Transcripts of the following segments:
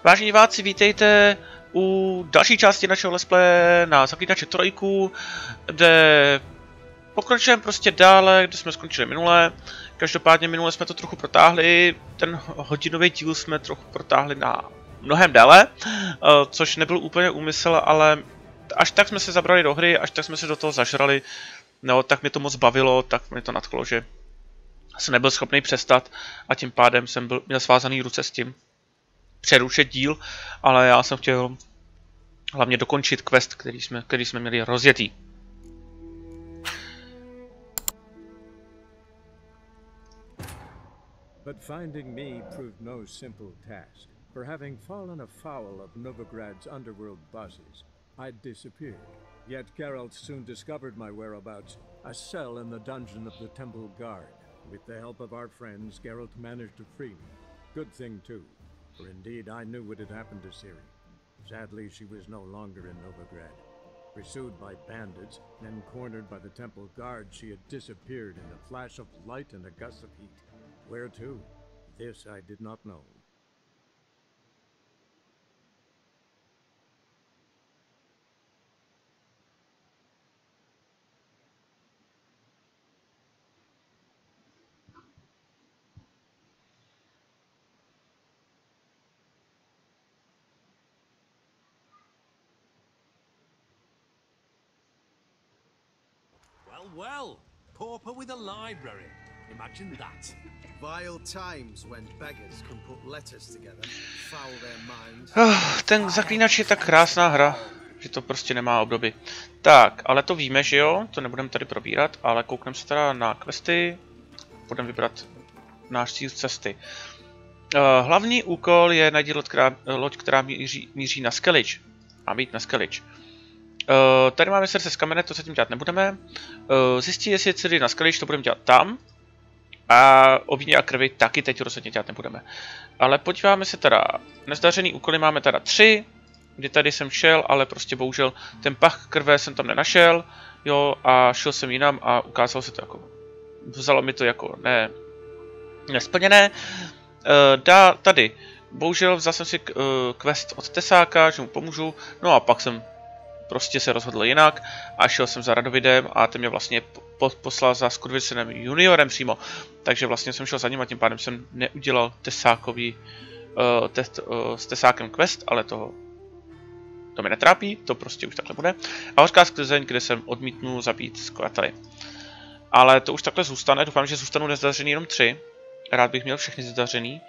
Vážení diváci, vítejte u další části našeho let's play na Zaklínače 3, kde pokračujeme prostě dále, kde jsme skončili minule. Každopádně minule jsme to trochu protáhli, ten hodinový díl jsme trochu protáhli na mnohem déle, což nebyl úplně úmysl, ale až tak jsme se zabrali do hry, až tak jsme se do toho zažrali, no tak mě to moc bavilo, tak mě to nadchlo, že jsem nebyl schopný přestat a tím pádem jsem měl svázaný ruce s tím přerušit díl, ale já jsem chtěl hlavně dokončit quest, který jsme měli rozjetý. But finding me proved no simple task. For having fallen afoul of Novigrad's underworld bosses, I disappeared. Yet Geralt soon discovered my whereabouts, a cell in the dungeon of the Temple Guard. With the help of our friends, Geralt managed to free me. Good thing too, for indeed I knew what had happened to Ciri. Sadly, she was no longer in Novigrad. Pursued by bandits, then cornered by the Temple Guard, she had disappeared in a flash of light and a gust of heat. Where to? This I did not know. Well, pauper with a library. Imagine that. Vile times when beggars can put letters together, foul their minds. Ten Zaklínač je tak krásná hra, že to prostě nemá obdoby. Tak, ale to víme, že jo, to nebudeme tady probírat, ale koukneme se teda na questy, budeme vybrat náš cíl cesty. Hlavní úkol je najít loď, která míří na Zaklínač. Má být na Zaklínač. Tady máme srdce z kamene, to zatím dělat nebudeme. Zjistí, jestli je Ciri na Zaklínač, to budeme dělat tam. A o víně a krvi taky teď rozhodně dělat nebudeme. Ale podíváme se teda, nezdařený úkoly máme teda 3, kdy tady jsem šel, ale prostě bohužel ten pach krve jsem tam nenašel. Jo, a šel jsem jinam a ukázalo se to jako, vzalo mi to jako nesplněné. Tady, bohužel vzal jsem si quest od Tesáka, že mu pomůžu, no a pak jsem prostě se rozhodl jinak a šel jsem za Radovidem a ten mě vlastně poslal za skurvicenem juniorem přímo. Takže vlastně jsem šel za ním a tím pádem jsem neudělal Tesákový test s Tesákem quest, ale to mě netrápí, to prostě už takhle bude. A hořká sklizeň, kde jsem odmítnul zabít skladately. Ale to už takhle zůstane, doufám, že zůstanou nezdařený jenom 3. Rád bych měl všechny zdařený.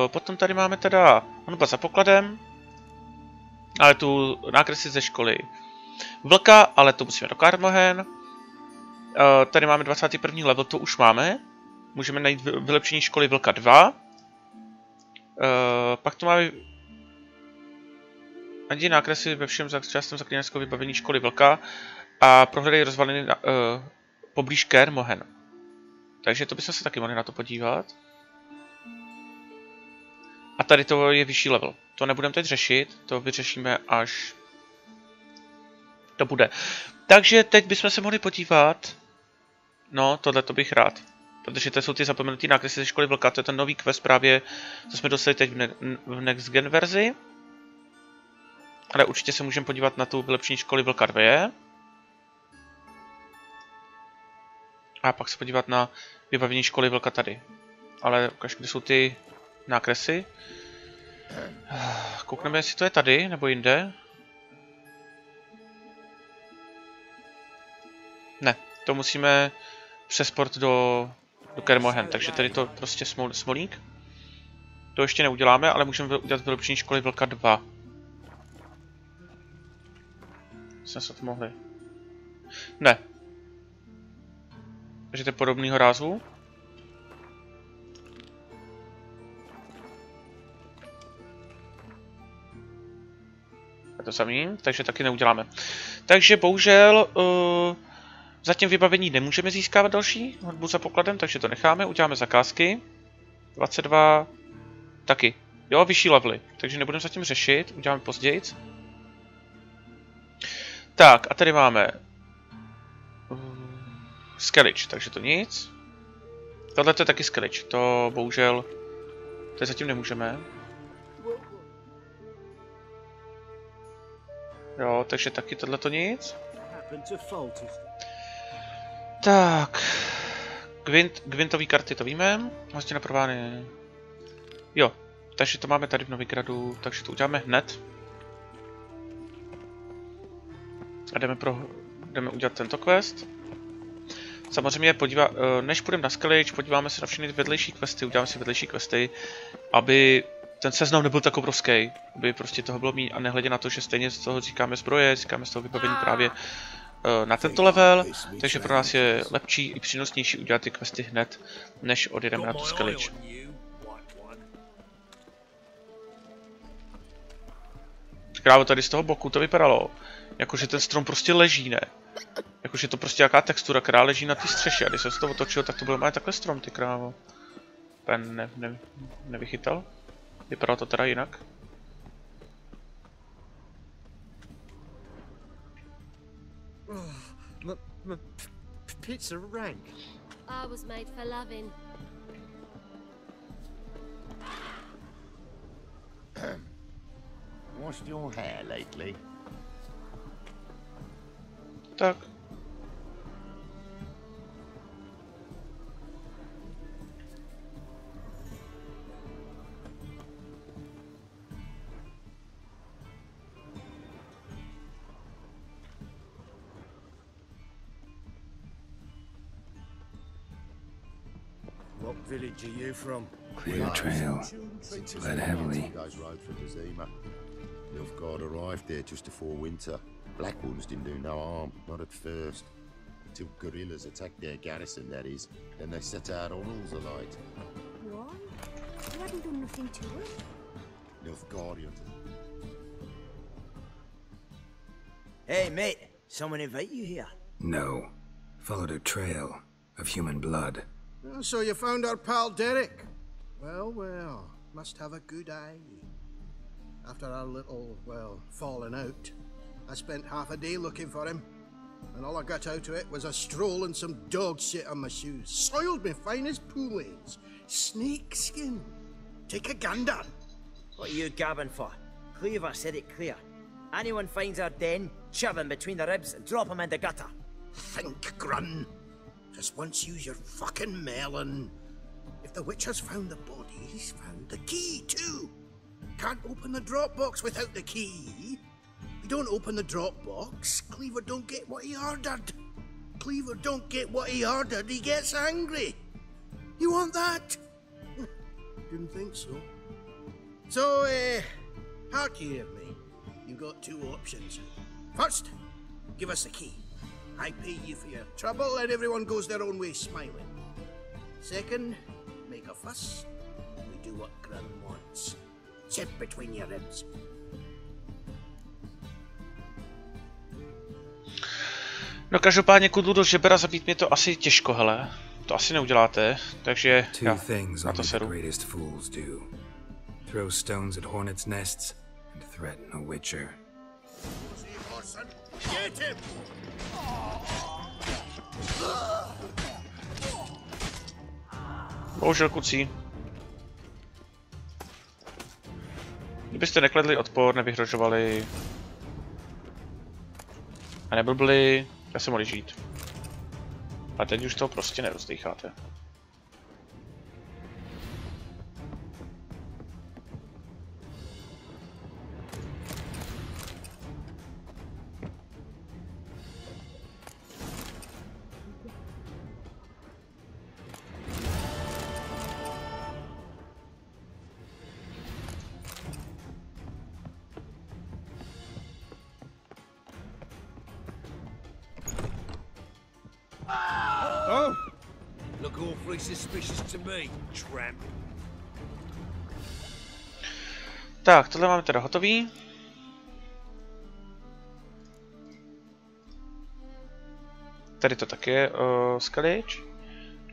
Potom tady máme teda honba za pokladem. Ale tu nákresy ze školy vlka, ale to musíme do Karmohen. Tady máme 21. level, to už máme. Můžeme najít vylepšení školy vlka 2. Pak tu máme najdi nákresy ve všem částem zaklínačského vybavení školy vlka a prohledej rozvaliny poblíž Karmohen. Takže to bychom se taky mohli na to podívat. A tady to je vyšší level. To nebudeme teď řešit, to vyřešíme, až to bude. Takže teď bychom se mohli podívat. No, tohle to bych rád. Protože to jsou ty zapomenutý nákresy ze školy vlka, to je ten nový quest právě, co jsme dostali teď v Next Gen verzi. Ale určitě se můžeme podívat na tu vylepšení školy vlka 2. A pak se podívat na vybavení školy vlka tady. Ale ukáž, kde jsou ty nákresy. Koukneme, jestli to je tady, nebo jinde. Ne, to musíme přesport do Karmohen, takže tady to prostě smolík. To ještě neuděláme, ale můžeme udělat vylepšení školy vlka 2. Jsme se to mohli. Ne. Takže to je podobného rázu. To samý, takže taky neuděláme. Takže bohužel zatím vybavení nemůžeme získávat další hodbu za pokladem, takže to necháme, uděláme zakázky. 22 taky. Jo, vyšší levely, takže nebudeme zatím řešit, uděláme později. Tak, a tady máme Zaklínač, takže to nic. Tohle to je taky Zaklínač, to bohužel, to zatím nemůžeme. Jo, takže taky tohleto nic. Tak. Gwintové karty to víme. Hostina pro vány. Jo, takže to máme tady v Novigradu, takže to uděláme hned. A jdeme udělat tento quest. Samozřejmě než půjdeme na Zaklínač, podíváme se na všechny vedlejší questy, uděláme si vedlejší questy, aby ten seznam nebyl tak obrovský, aby prostě toho bylo méně a nehledě na to, že stejně z toho říkáme zbroje, říkáme z toho vybavení právě na tento level, takže pro nás je lepší i přínosnější udělat ty questy hned, než odjedeme na tu Zaklínač. Krávo, tady z toho boku to vypadalo, jakože ten strom prostě leží, ne? Jakože to prostě jaká textura, která leží na té střeše, a když jsem se to otočil, tak to byl má takhle strom, ty krávo. Pen nevychytal? Vypadalo to teda jinak. Pizza rank. I was made for loving. Washed your hair lately? Tak. What village are you from? Clear trail. Bled heavily. Nilfgaard arrived there just before winter. Black ones didn't do no harm, not at first. Until guerrillas attacked their garrison, that is. Then they set out on all the light. What? You hadn't done nothing to it? Nilfgaardians. Hey, mate. Someone invite you here? No. Followed a trail of human blood. So you found our pal Derek? Well, well, must have a good eye. After our little, well, falling out, I spent half a day looking for him. And all I got out of it was a stroll and some dog shit on my shoes. Soiled me fine as poolades. Snake skin. Take a gander. What are you gabbing for? Cleaver said it clear. Anyone finds our den, shove him between the ribs and drop him in the gutter. Think, Grun. Just once use your fucking melon. If the witch has found the body, he's found the key too. Can't open the drop box without the key. If you don't open the drop box, Cleaver don't get what he ordered. Cleaver don't get what he ordered, he gets angry. You want that? Didn't think so. So, hark here, mate. You've got two options. First, give us the key. I pay you for your trouble and everyone goes their own way smiling. Second, make a fuss. We do what Grun wants. Sit between your ribs. No každopádně kudlu do žebra zabít mě to asi těžko, hele. To asi neuděláte, takže já na to seru. Throw stones at hornets' nests and threaten a witcher. Get him! Bohužel kucí. Kdybyste nekladli odpor, nevyhrožovali a neblbli, tak se mohli žít. A teď už to prostě nerozdýcháte. Oh! Look awfully suspicious to me, tramp. Tak, tohle máme teda hotový. Tady to taky je Zaklínač.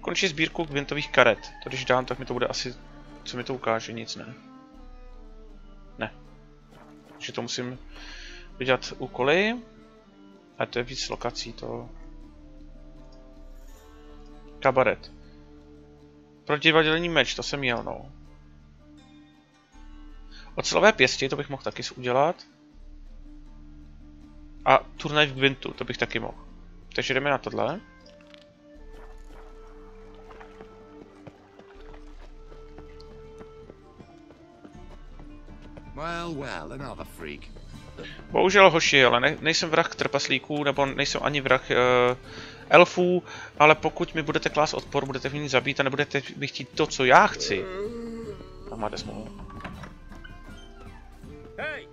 Končí sbírku gvintových karet. To když dám, tak mi to bude asi, co mi to ukáže, nic ne. Ne. Takže to musím vydělat úkoly. A to je víc lokací, to... Kabaret. Protidivadelní meč, to jsem měl, no. Ocelové pěsti, to bych mohl taky udělat. A turnaj v Gwintu, to bych taky mohl. Takže jdeme na tohle. Well, another freak. Bohužel hoši, ale nejsem vrah trpaslíků, nebo nejsem ani vrah elfů, ale pokud mi budete klást odpor, budete mě zabít a nebudete mi chtít to, co já chci, tak máte smlouvu. Hey!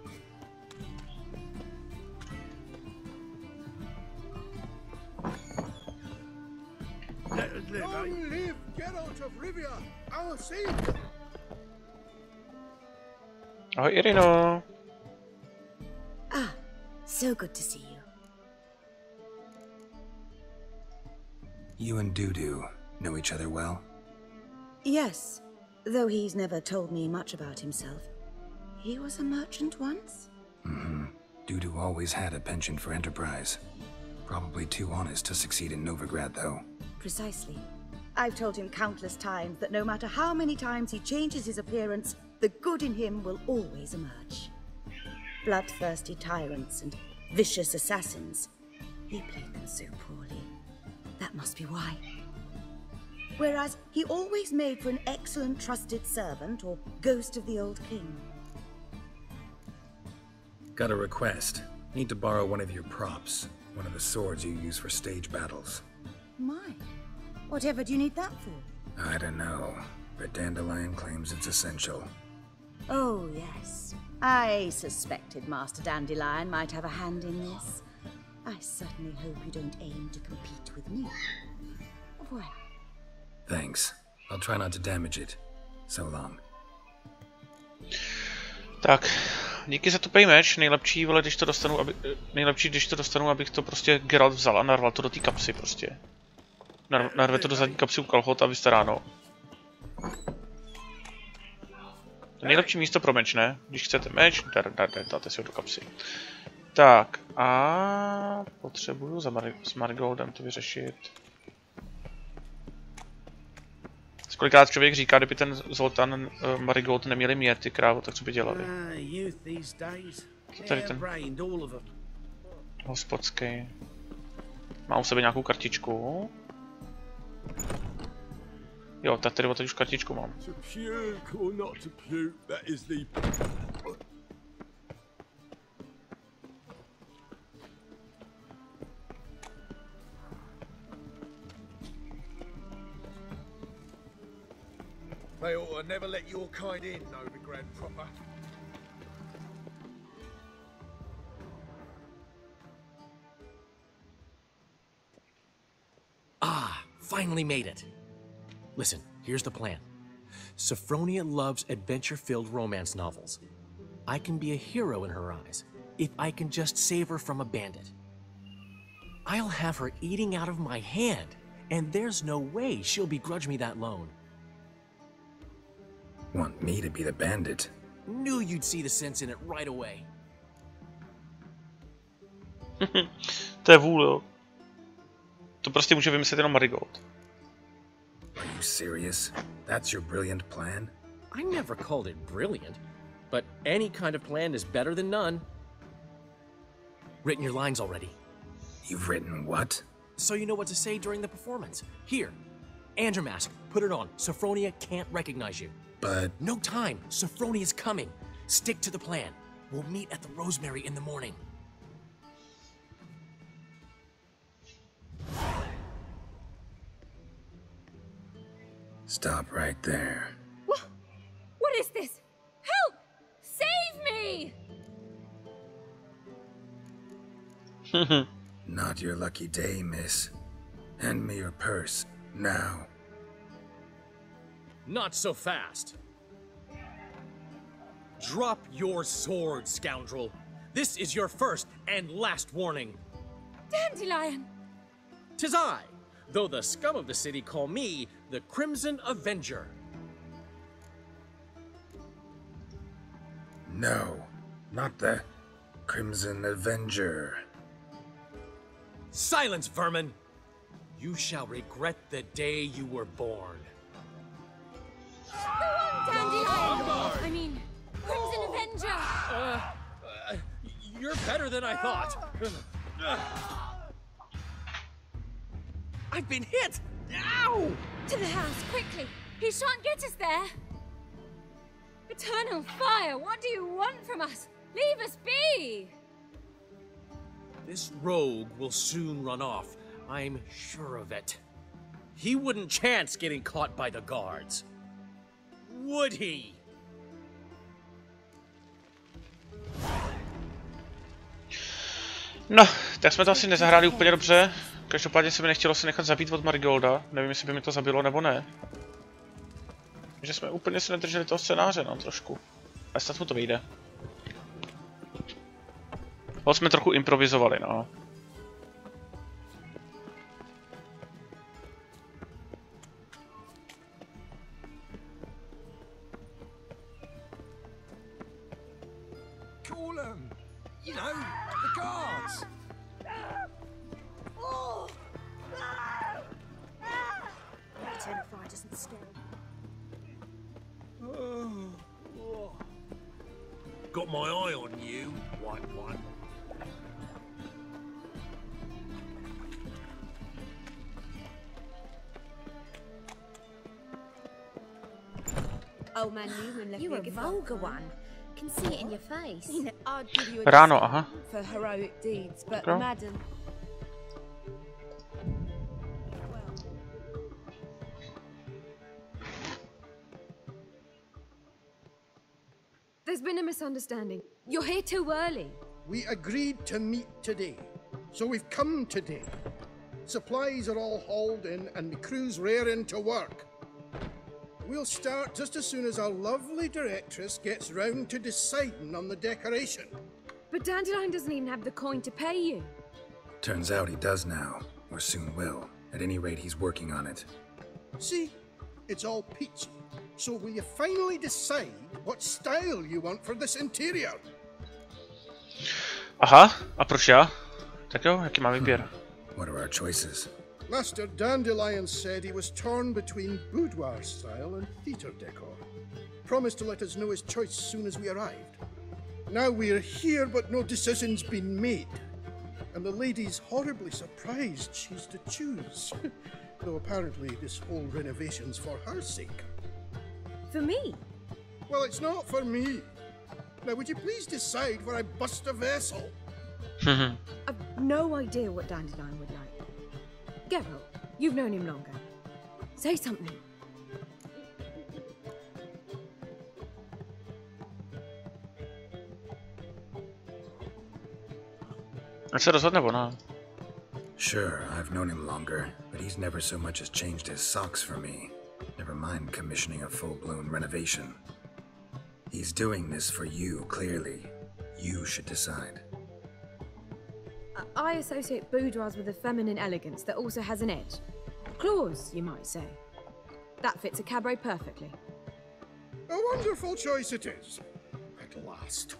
Long live Geralt of Rivia, our savior! Ahoj Irino. Ah, so good to see you. You and Dudu know each other well? Yes, though he's never told me much about himself. He was a merchant once? Mm-hmm. Dudu always had a penchant for enterprise. Probably too honest to succeed in Novigrad, though. Precisely. I've told him countless times that no matter how many times he changes his appearance, the good in him will always emerge. Bloodthirsty tyrants and vicious assassins. He played them so poorly. That must be why. Whereas he always made for an excellent trusted servant or ghost of the old king. Got a request. Need to borrow one of your props. One of the swords you use for stage battles. My, whatever do you need that for? I don't know, but Dandelion claims it's essential. Oh, yes. I suspected Master Dandelion might have a hand in this. I certainly hope you don't aim to compete with me. Au revoir. Thanks. I'll try not to damage it. So long. Tak, díky za tupej meč. Nejlepší, vole, když to dostanu, abych to prostě Geralt vzal a narval to do té kapsy prostě. Narve to do zadní kapsy u kalhot a vystaráno. Nejlepší místo pro meč, ne? Když chcete meč, dáte si ho do kapsy. Tak, a potřebuju s Marigoldem to vyřešit. Kolikrát člověk říká, kdyby ten Zoltán Marigold neměli mě, ty krávo, tak co by dělali? Co tady ten hospodský? Má u sebe nějakou kartičku? Jo, tak tady teď už kartičku mám. They ought to never let your kind in, Novigrad proper. Ah, finally made it. Listen, here's the plan. Sophronia loves adventure-filled romance novels. I can be a hero in her eyes, if I can just save her from a bandit. I'll have her eating out of my hand, and there's no way she'll begrudge me that loan. Want me to be the bandit? Knew you'd see the sense in it right away. To je vůl, jo. To prostě může vymyslet jenom Marigold. Are you serious? That's your brilliant plan? I never called it brilliant, but any kind of plan is better than none. Written your lines already. You've written what? So you know what to say during the performance. Here, and your mask. Put it on. Sophronia can't recognize you. But... No time. Sophronia's coming. Stick to the plan. We'll meet at the Rosemary in the morning. Stop right there. What is this? Help! Save me! Not your lucky day, miss. Hand me your purse, now. Not so fast. Drop your sword, scoundrel. This is your first and last warning. Dandelion! 'Tis I, though the scum of the city call me the Crimson Avenger. No, not the Crimson Avenger. Silence, vermin! You shall regret the day you were born. Go on, Dandelion! I mean, Crimson Avenger! You're better than I thought. I've been hit. Ow! To the house, quickly. He shan't get us there. Eternal fire, what do you want from us? Leave us be! This rogue will soon run off. I'm sure of it. He wouldn't chance getting caught by the guards. Would he? No, tak jsme to asi nezahráli úplně dobře. Každopádně se mi nechtělo se nechat zabít od Marigolda. Nevím, jestli by mi to zabilo nebo ne. Že jsme úplně si nedrželi toho scénáře, no, trošku. Ale snad mu to vyjde. Ho jsme trochu improvizovali, no. Call them! You know, the guards! Eternal fire doesn't scare him. Got my eye on you, white one. Old man Niven left You're a vulgar one. Can see it in your face. I'd give you a Ráno, aha. for heroic deeds, but Okay. madam. There's been a misunderstanding. You're here too early. We agreed to meet today, so we've come today. Supplies are all hauled in and the crew's raring to work. We'll start just as soon as our lovely directress gets round to deciding on the decoration. But Dandelion doesn't even have the coin to pay you. Turns out he does now, or soon will. At any rate, he's working on it. See, it's all peachy. So will you finally decide what style you want for this interior? Aha, a proč já? Tak jo, jaký má výběr? What are our choices? Master Dandelion said he was torn between boudoir style and theatre decor. Promised to let us know his choice soon as we arrived. Now we're here, but no decision's been made. And the lady's horribly surprised she's to choose. Though apparently this whole renovation's for her sake. For me? Well, it's not for me. Now, would you please decide where I bust a vessel? I've no idea what Dandelion would like. Geralt, you've known him longer. Say something. Se rozhodne ona. Sure, I've known him longer, but he's never so much as changed his socks for me. Never mind commissioning a full-blown renovation. He's doing this for you, clearly. You should decide. I associate boudoirs with a feminine elegance that also has an edge. Claws, you might say. That fits a cabaret perfectly. A wonderful choice it is. At last.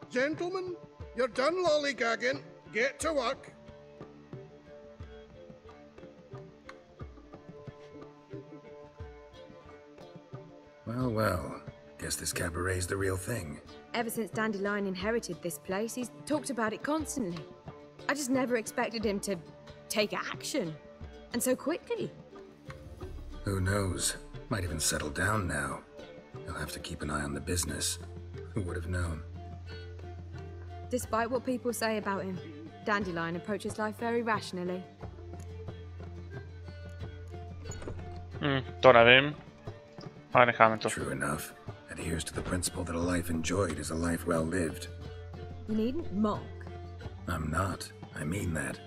Gentlemen, you're done lollygagging. Get to work. Well, well. Guess this cabaret's the real thing. Ever since Dandelion inherited this place, he's talked about it constantly. I just never expected him to take action. And so quickly. Who knows? Might even settle down now. He'll have to keep an eye on the business. Who would have known? Despite what people say about him, Dandelion approaches life very rationally. To nevím. Ale necháme to. True enough. Adheres to the principle that a life enjoyed is a life well lived. You needn't mock. I'm not. I mean that.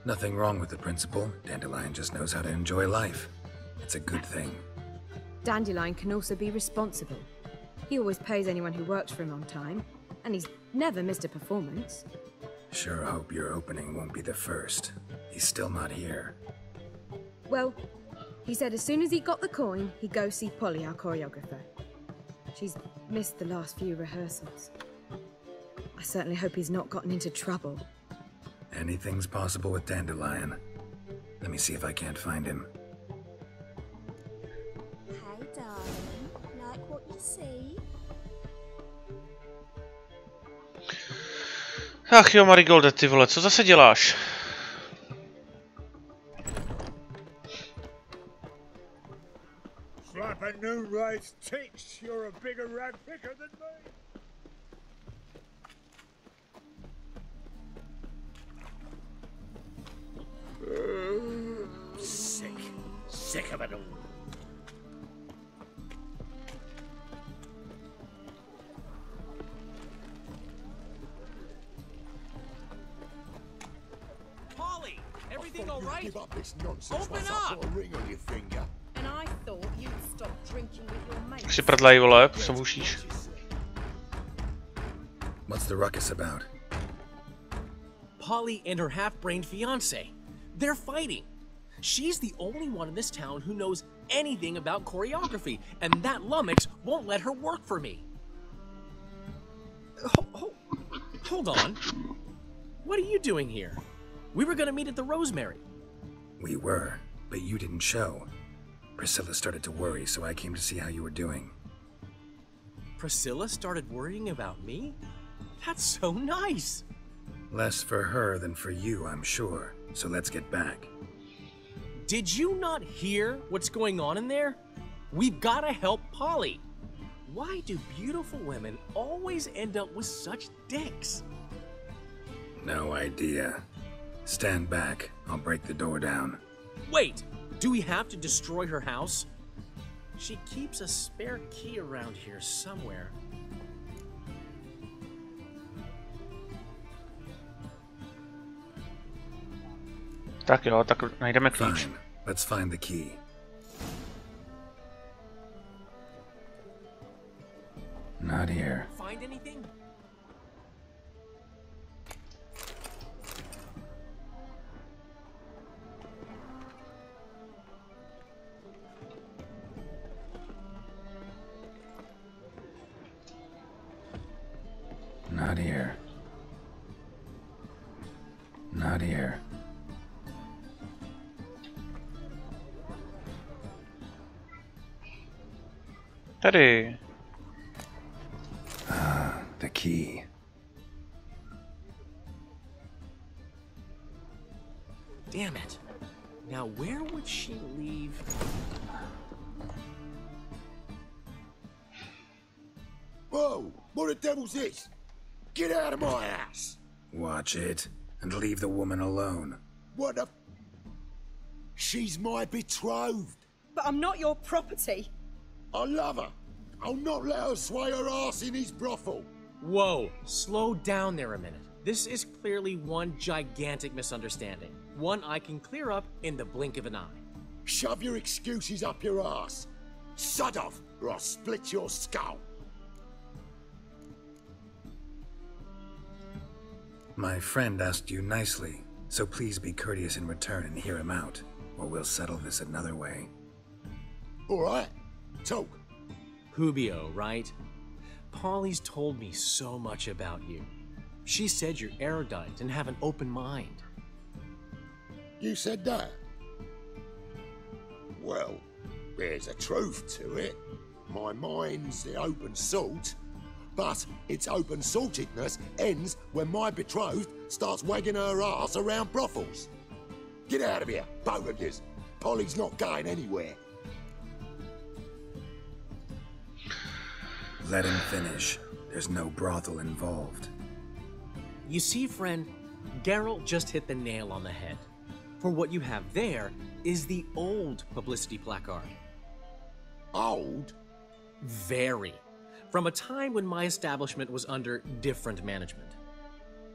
Nothing wrong with the principle. Dandelion just knows how to enjoy life. It's a good thing. Dandelion can also be responsible. He always pays anyone who works for him on time, and he's never missed a performance. Sure hope your opening won't be the first. He's still not here. Well, he said as soon as he got the coin, he'd go see Polly, our choreographer. She's missed the last few rehearsals. I certainly hope he's not gotten into trouble. Anything's possible with Dandelion. Let me see if I can't find him. Hey, darling. Like what you see? Ach jo, Marigolde, ty vole, co zase děláš? Slap a new rice takes. You're a bigger rat picker than me. Sick of it all. Polly, everything all right? Give up this nonsense. Open once up! I've got a ring on your finger. And I thought you'd stop drinking with your mates. Si prdlej, vole, co bušíš? What's the ruckus about? Polly and her half-brained fiance. They're fighting. She's the only one in this town who knows anything about choreography, and that lummox won't let her work for me. Hold on. What are you doing here? We were gonna meet at the Rosemary. We were, but you didn't show. Priscilla started to worry, so I came to see how you were doing. Priscilla started worrying about me? That's so nice. Less for her than for you, I'm sure. So let's get back. Did you not hear what's going on in there? We've got to help Polly. Why do beautiful women always end up with such dicks? No idea. Stand back. I'll break the door down. Wait, do we have to destroy her house? She keeps a spare key around here somewhere. Tak jo, tak najdeme klíč. Fine. Let's find the key. Not here. Find anything? Not here. Not here. Tady. Ah, the key. Damn it. Now where would she leave? Whoa! What the devil's this? Get out of my house! Watch it, and leave the woman alone. What the... She's my betrothed. But I'm not your property. I love her. I'll not let her sway her ass in his brothel. Whoa, slow down there a minute. This is clearly one gigantic misunderstanding. One I can clear up in the blink of an eye. Shove your excuses up your ass. Sod off, or I'll split your skull. My friend asked you nicely, so please be courteous in return and hear him out, or we'll settle this another way. All right, talk. Hubio, right? Polly's told me so much about you. She said you're erudite and have an open mind. You said that? Well, there's a truth to it. My mind's the open salt, but its open saltedness ends when my betrothed starts wagging her ass around brothels. Get out of here, both of yous. Polly's not going anywhere. Let him finish. There's no brothel involved. You see, friend, Geralt just hit the nail on the head. For what you have there is the old publicity placard. Old? Very. From a time when my establishment was under different management.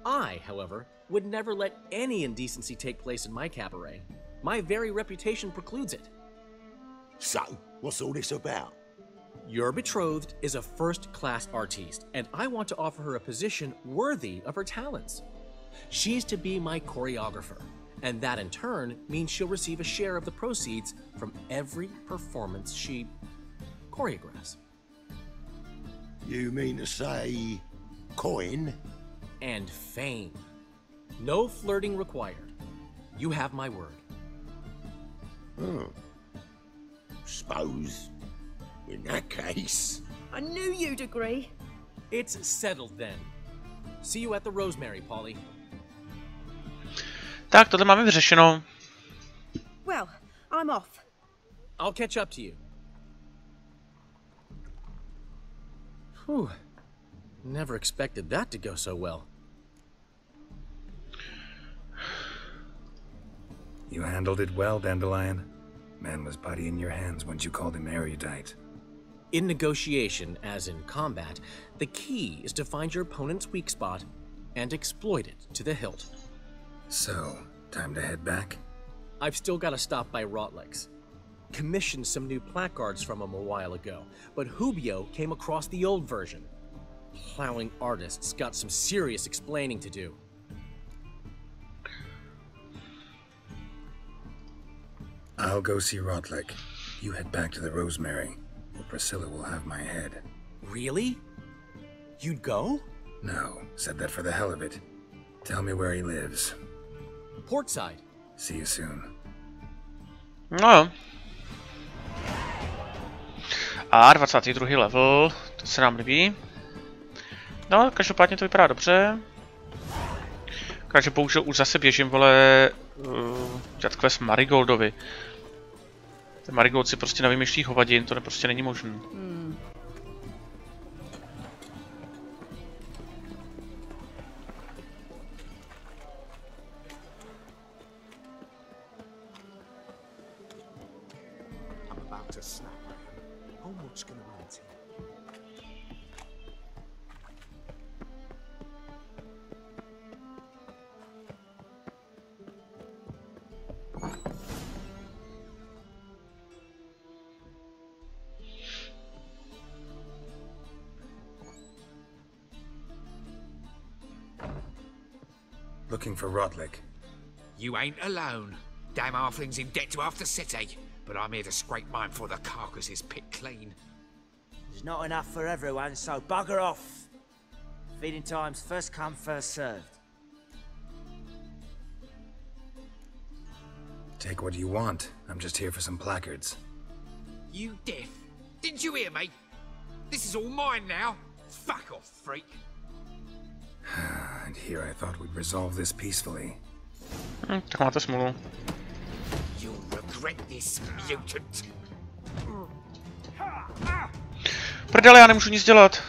I, however, would never let any indecency take place in my cabaret. My very reputation precludes it. So, what's all this about? Your betrothed is a first-class artiste, and I want to offer her a position worthy of her talents. She's to be my choreographer, and that in turn means she'll receive a share of the proceeds from every performance she choreographs. You mean to say... coin? And fame. No flirting required. You have my word. Suppose... in that case... I knew you'd agree. It's settled then. See you at the Rosemary, Polly. Tak, tohle máme vyřešeno. Well, I'm off. I'll catch up to you. Whew. Never expected that to go so well. You handled it well, Dandelion. Man was body in your hands once you called him erudite. In negotiation, as in combat, the key is to find your opponent's weak spot and exploit it to the hilt. So, time to head back? I've still got to stop by Rotlick's. Commissioned some new placards from him a while ago, but Hubio came across the old version. Plowing artists got some serious explaining to do. I'll go see Rotlick. You head back to the Rosemary, or Priscilla will have my head. Really? You'd go? No, said that for the hell of it. Tell me where he lives. Portside. See you soon. No. A 22. level, to se nám líbí. No, každopádně to vypadá dobře. Takže bohužel už zase běžím, vole, dělat quest Marigoldovi. Ten Marigold si prostě nevymýšlí hovadin, to prostě není možné. Looking for Rotlick. You ain't alone. Damn halfling's in debt to half the city, but I'm here to scrape mine before the carcass is picked clean. There's not enough for everyone, so bugger off. Feeding time's first come, first served. Take what you want. I'm just here for some placards. You deaf? Didn't you hear me? This is all mine now. Fuck off, freak. And here I thought we'd resolve this peacefully. Tak máte smůlu. You'll regret this, mutant. Prdele, já nemůžu nic dělat.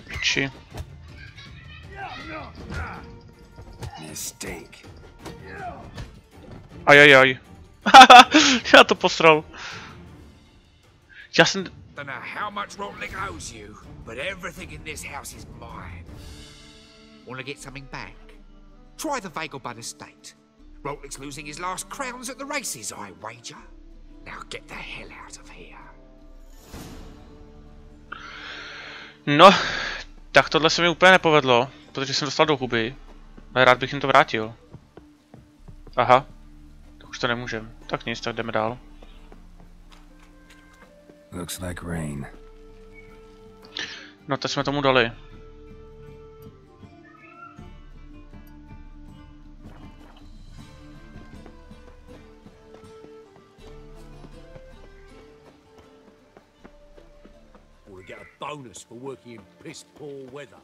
Piči. Mistake. Ajajaj. Já to posral. Já jsem... Don't know how much Rotlick owes you, but everything in this house is mine. Want to get something back? Try the Vagelbud estate. Rotlick's losing his last crowns at the races, I wager. Now get the hell out of here. No, tak tohle se mi úplně nepovedlo, protože jsem dostal do huby. Ale rád bych jim to vrátil. Aha. Tak už to nemůžem. Tak nic, tak jdeme dál. Looks like rain. No, teď jsme tomu dali. We'll get a bonus for working in piss poor weather.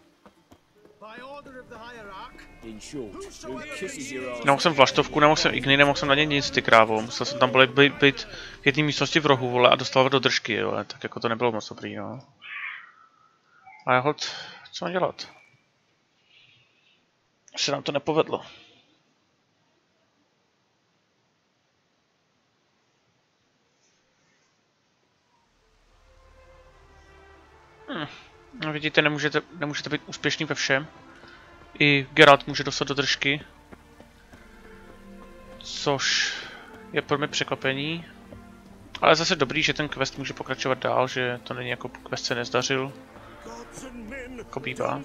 By order of the hierarch. In short, who kisses your ass? Nemohl jsem vlaštovku, nemohl jsem igny, nemohl jsem na ně nic, ty krávo. Musel jsem tam být v jedné místnosti v rohu, vole, a dostal do držky, jo, tak jako to nebylo moc dobrý, no. A hod, co mám dělat? Se nám to nepovedlo. No, vidíte, nemůžete být úspěšný ve všem. I Geralt může dostat do držky. Což je pro mě překvapení. Ale zase dobrý, že ten quest může pokračovat dál, že to není jako quest se nezdařil. Jako bývá.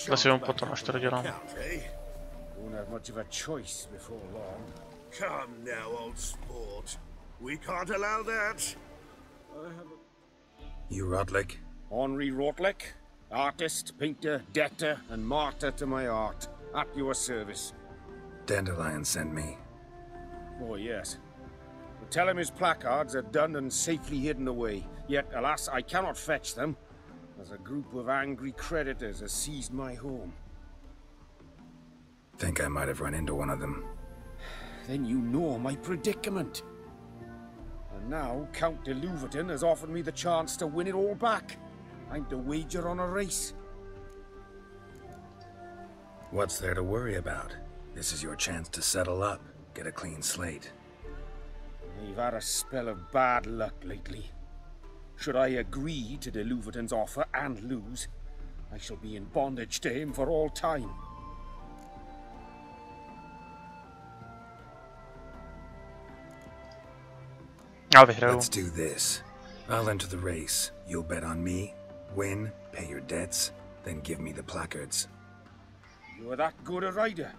Zase vám potom, až to dodělám. Come now, old sport. We can't allow that. You Rotlick? Henri Rotlick? Artist, painter, debtor, and martyr to my art. At your service. Dandelion sent me. Oh, yes. Tell him his placards are done and safely hidden away. Yet, alas, I cannot fetch them, as a group of angry creditors has seized my home. Think I might have run into one of them. Then you know my predicament. And now Count de Louverton has offered me the chance to win it all back. I'm to wager on a race. What's there to worry about? This is your chance to settle up, get a clean slate. I've had a spell of bad luck lately. Should I agree to de Louverton's offer and lose, I shall be in bondage to him for all time. Let's do this. I'll enter the race. You'll bet on me, win, pay your debts, then give me the placards. You're that good a rider?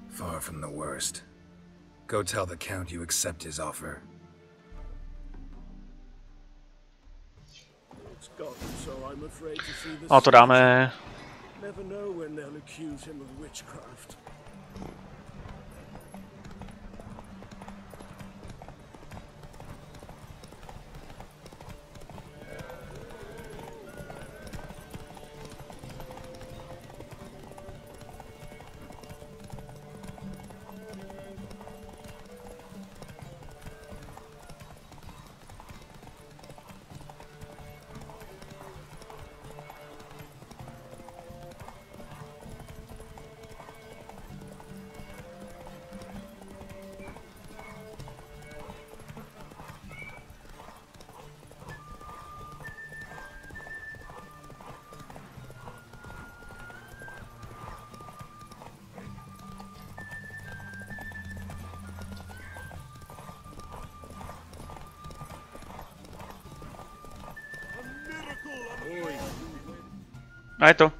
Far from the worst. Go tell the Count you accept his offer. It's gotten so I'm afraid to see this. A to dáme. Never know when they'll accuse him of witchcraft. A je to.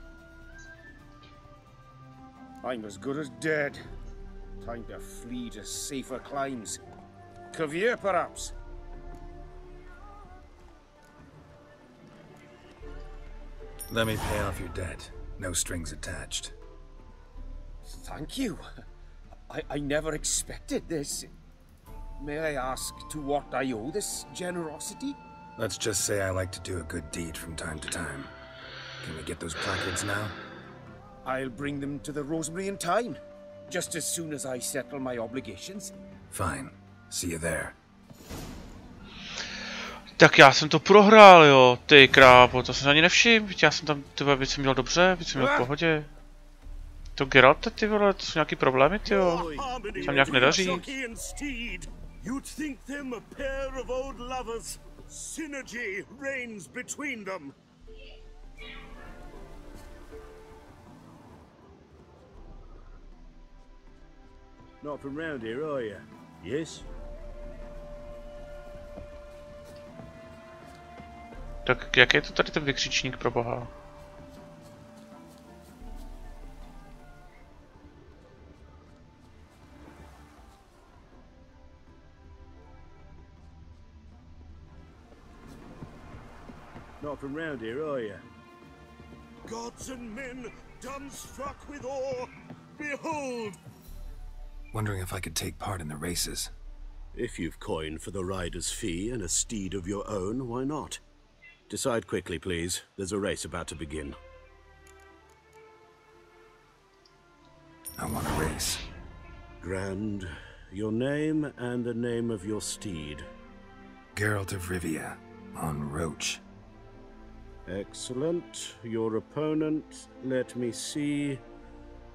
I'm as good as dead. Time to flee to safer climes. Caviar, perhaps? Let me pay off your debt. No strings attached. Thank you. I never expected this. May I ask to what I owe this generosity? Let's just say I like to do a good deed from time to time. Can we get those placards now? I'll bring them to the Rosemary in time. Just as soon as I settle my obligations. Fine. See you there. Tak já jsem to prohrál, jo, ty krávo, to jsem ani nevšiml, já jsem tam ty věci měl dobře, věci měl v pohodě. To Geralt, ty vole, to jsou nějaký problémy, ty jo, tam nějak nedaří. You'd think them a pair of old lovers. Synergy reigns between them. Not from round here, are you? Yes? Tak jak je to tady ten vykřičník pro boha? Not from round here, are you? Gods and men, dumbstruck with awe, behold! Wondering if I could take part in the races. If you've coin for the rider's fee and a steed of your own, why not? Decide quickly, please. There's a race about to begin. I want a race. Grand. Your name and the name of your steed. Geralt of Rivia, on Roach. Excellent. Your opponent, let me see.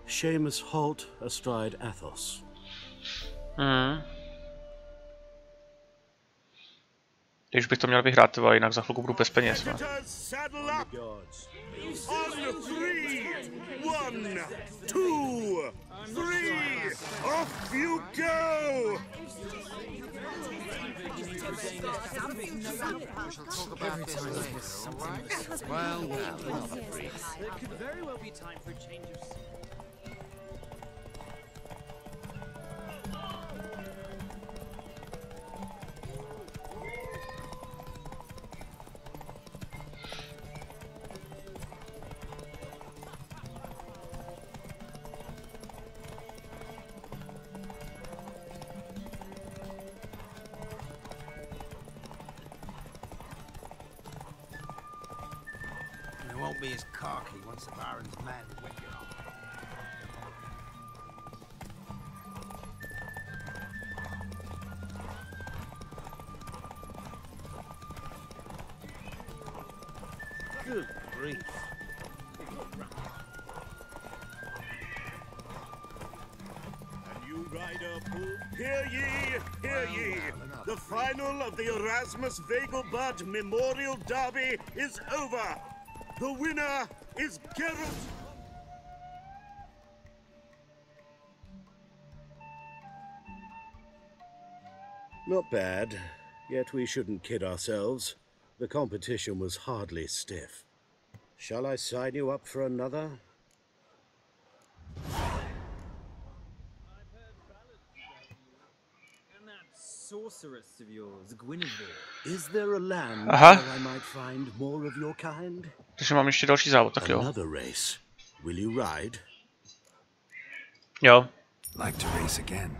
Seamus Holt astride Athos. Když bych to měl vyhrát, jinak za chvilku budu bez peněz. No. Off you go! There could very well be time for a change of scene. be as cocky once the Baron's men whip you off. Good grief. Hear ye, hear ye! The final of the Erasmus Vegelbud Memorial Derby is over! The winner is Geralt! Not bad, yet we shouldn't kid ourselves. The competition was hardly stiff. Shall I sign you up for another? Sorceress of yours, Guinevere. Is there a land Aha. where I might find more of your kind? Takže mám ještě další závod, tak jo. Another race. Will you ride? Jo. Like to race again.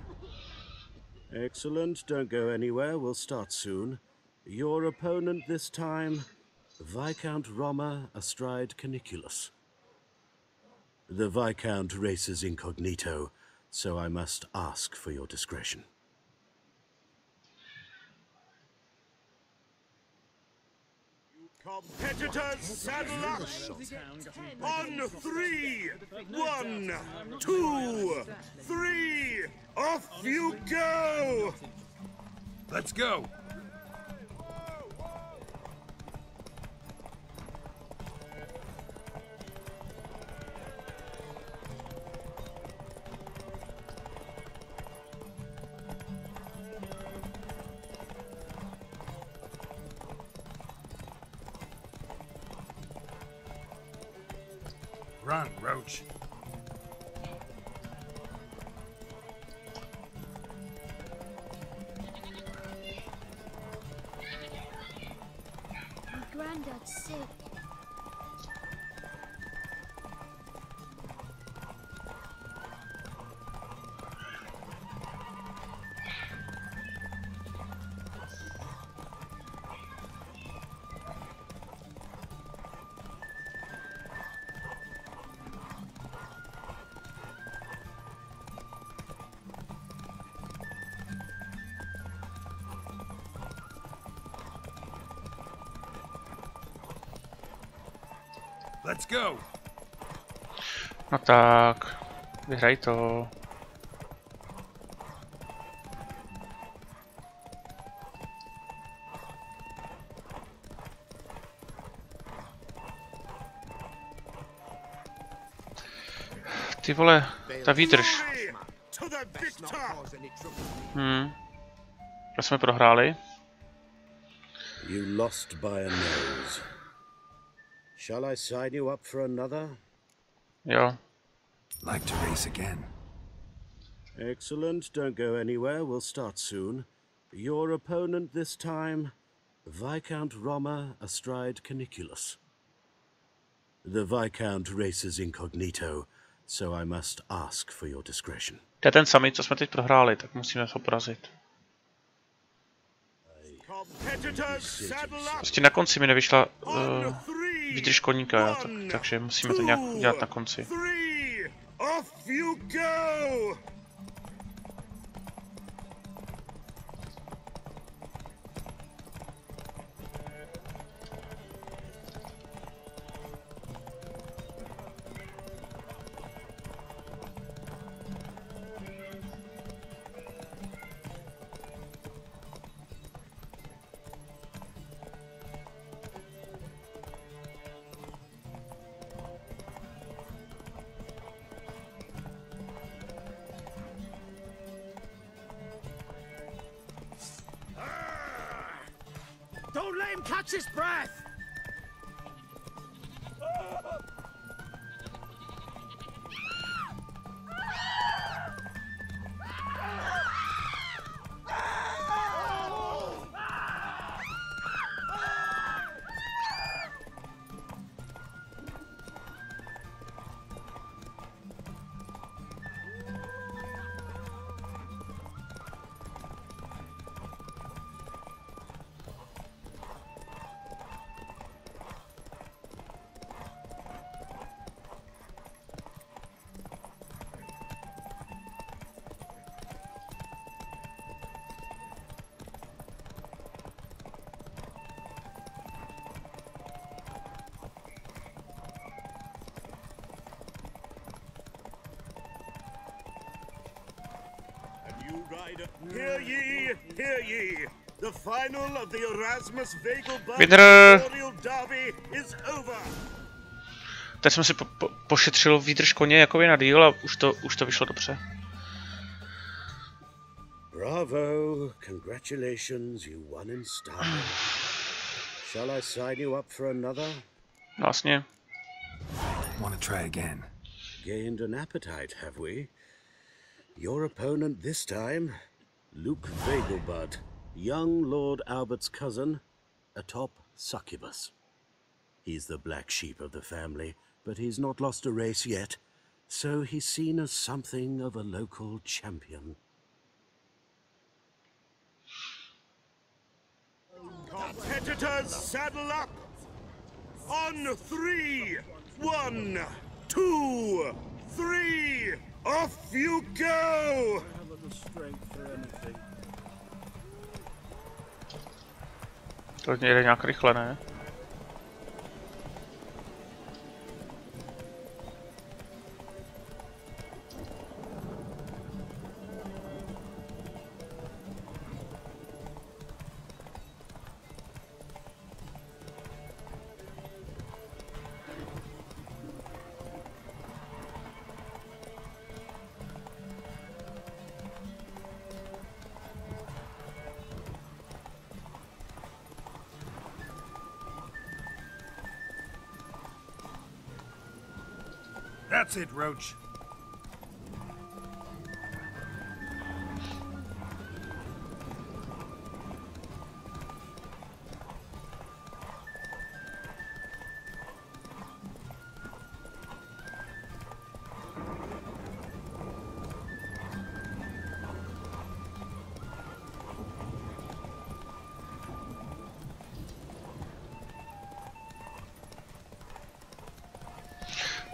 Excellent. Don't go anywhere. We'll start soon. Your opponent this time, Viscount Roma astride Caniculus. The Viscount races incognito, so I must ask for your discretion. Competitors, saddle up! On 3! 1, 2, 3! Off you go! Let's go! Run, Roach. My granddad's sick. Let's go! No tak, vyhraj to. Ty vole, ta výdrž. To jsme prohráli. You lost by a nose. Shall I sign you up for another? Jo. Like to race again. Excellent. Don't go anywhere. We'll start soon. Your opponent this time, Viscount Roma astride Caniculus. The Viscount races incognito, so I must ask for your discretion. To je ten samý, co jsme teď prohráli, tak musíme ho porazit. Prostě na konci mi nevyšla výdrž koníka, takže musíme to nějak dělat na konci. Off you go! Don't let him catch his breath! Hear ye, hear ye. The final of the Erasmus Vegelbud Vydr. Memorial Derby is over. Teď jsem si pošetřil výdrž koně jako na díl a už to vyšlo dobře. Bravo, congratulations, you won in style. Shall I sign you up for another? Vlastně. Want to try again? Gained an appetite, have we? Your opponent this time, Luke Vegelbud, young Lord Albert's cousin, a top succubus. He's the black sheep of the family, but he's not lost a race yet, so he's seen as something of a local champion. Competitors, saddle up! On 3! 1, 2, 3! Off you go! To jde nějak rychle, ne? That's it, Roach.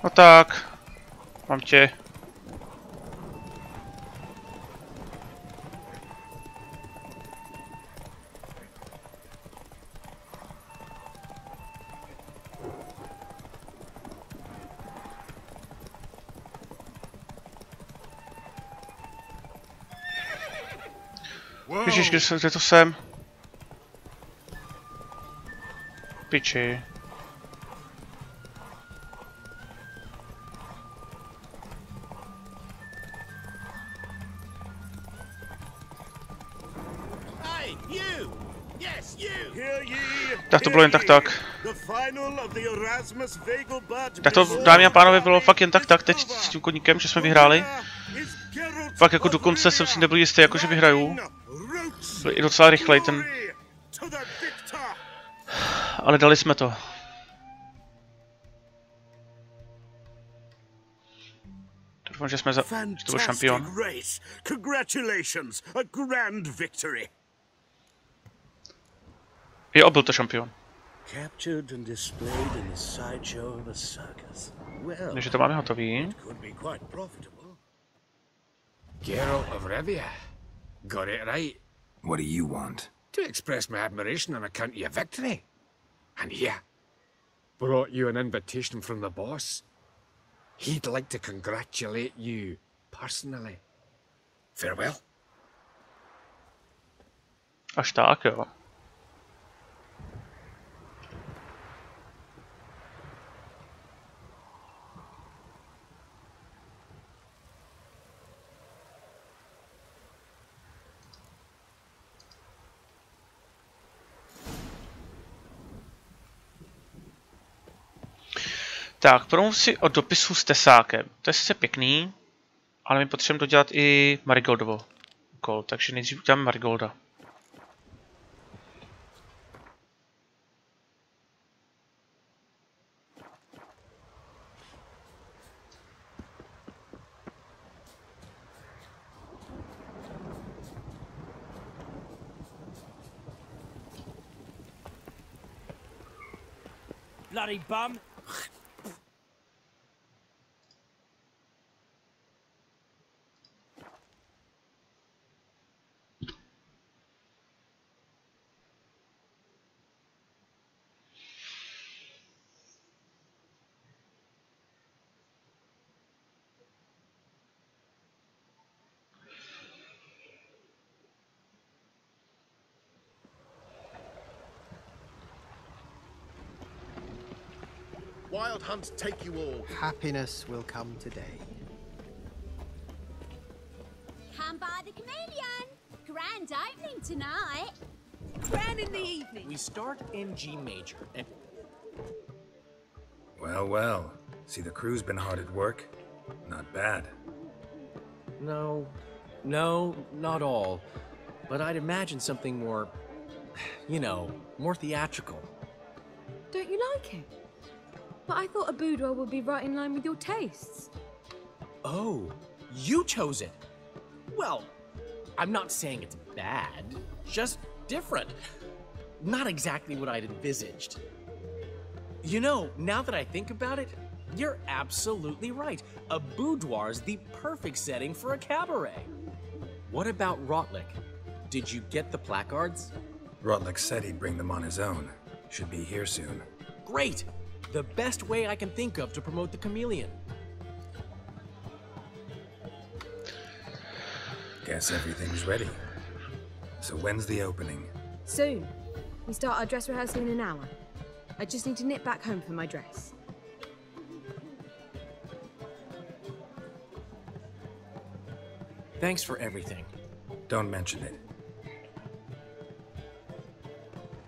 No tak, mám tě. Ježiš, kde to jsem? Piči. Tak to bylo jen tak. Tak to, dámy a pánové, bylo fakt jen tak teď s tím koníkem, že jsme vyhráli. Fakt jako dokonce jsem si nebyl jistý, jako že vyhraju. Byl i docela rychlej ten. Ale dali jsme to. Doufám, že jsme že to byl šampion. Congratulations, a grand victory. Jo, byl to šampion. Takže to máme hotový. Geralt of Rivia. Got it right. What do you want? To express my admiration on account of your victory. And here, brought you an invitation from the boss. He'd like to congratulate you personally. Farewell. Až tak, jo. Tak, promluv si o dopisu s tesákem. To je sice pěkný, ale my potřebujeme dodělat i Marigoldovo úkol, takže nejdřív uděláme Marigolda. Bloody bum! Wild hunts take you all. Happiness will come today. Come by the chameleon. Grand opening tonight. Grand in the evening. We start in G major and... Well, well. See, the crew's been hard at work. Not bad. No, not all. But I'd imagine something more, you know, more theatrical. Don't you like it? But I thought a boudoir would be right in line with your tastes. Oh, you chose it. Well, I'm not saying it's bad, just different. Not exactly what I'd envisaged. You know, now that I think about it, you're absolutely right. A boudoir's the perfect setting for a cabaret. What about Rotlick? Did you get the placards? Rotlick said he'd bring them on his own. Should be here soon. Great! The best way I can think of to promote the chameleon. Guess everything's ready. So when's the opening? Soon. We start our dress rehearsal in an hour. I just need to nip back home for my dress. Thanks for everything. Don't mention it.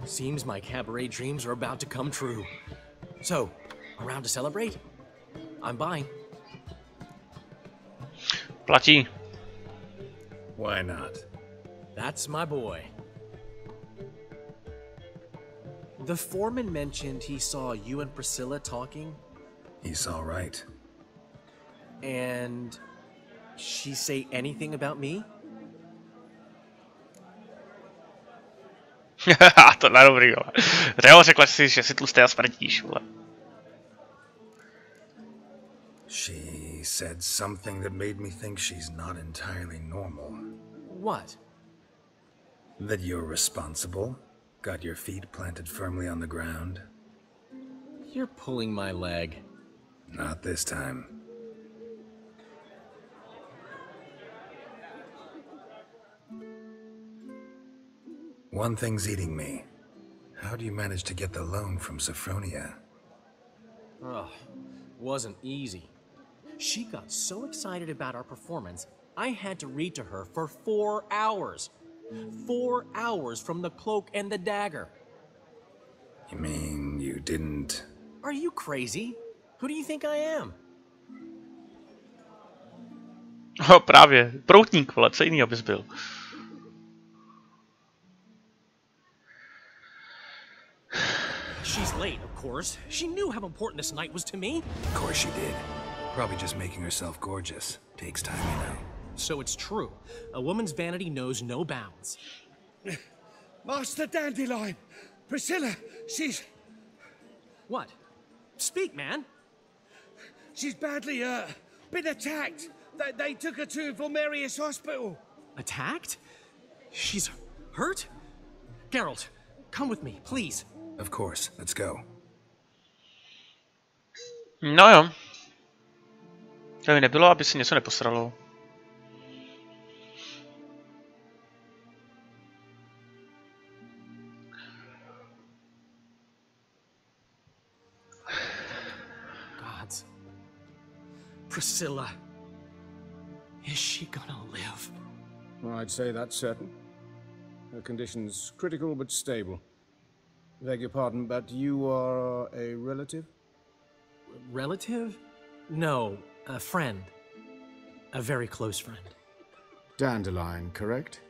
Seems my cabaret dreams are about to come true. So, around to celebrate? I'm buying. Platí. Why not? That's my boy. The foreman mentioned he saw you and Priscilla talking. He saw right. And she say anything about me? Tohle je dobrý, vole. Reo, řekla si, že si tlustý a smrdíš, vole. She said something that made me think she's not entirely normal. What? That you're responsible, got your feet planted firmly on the ground. You're pulling my leg. Not this time. One thing's eating me. How do you manage to get the loan from Sophronia? Ugh, wasn't easy. She got so excited about our performance, I had to read to her for 4 hours. 4 hours from the cloak and the dagger. You mean you didn't... Are you crazy? Who do you think I am? Oh, právě. Proutník, vole, co jiný abys byl? She's late, of course. She knew how important this night was to me. Of course she did. Probably just making herself gorgeous. Takes time, you know. So it's true. A woman's vanity knows no bounds. Master Dandelion! Priscilla, she's... What? Speak, man. She's badly, been attacked. They took her to Vulmerius Hospital. Attacked? She's hurt? Geralt, come with me, please. Of course, let's go. No jo. To by nebylo, aby si něco neposralo. Gods. Priscilla. Is she gonna live? I'd say that's certain. Her condition's critical but stable. Beg your pardon, but you are a relative? Relative? No, a friend. A very close friend. Dandelion, correct?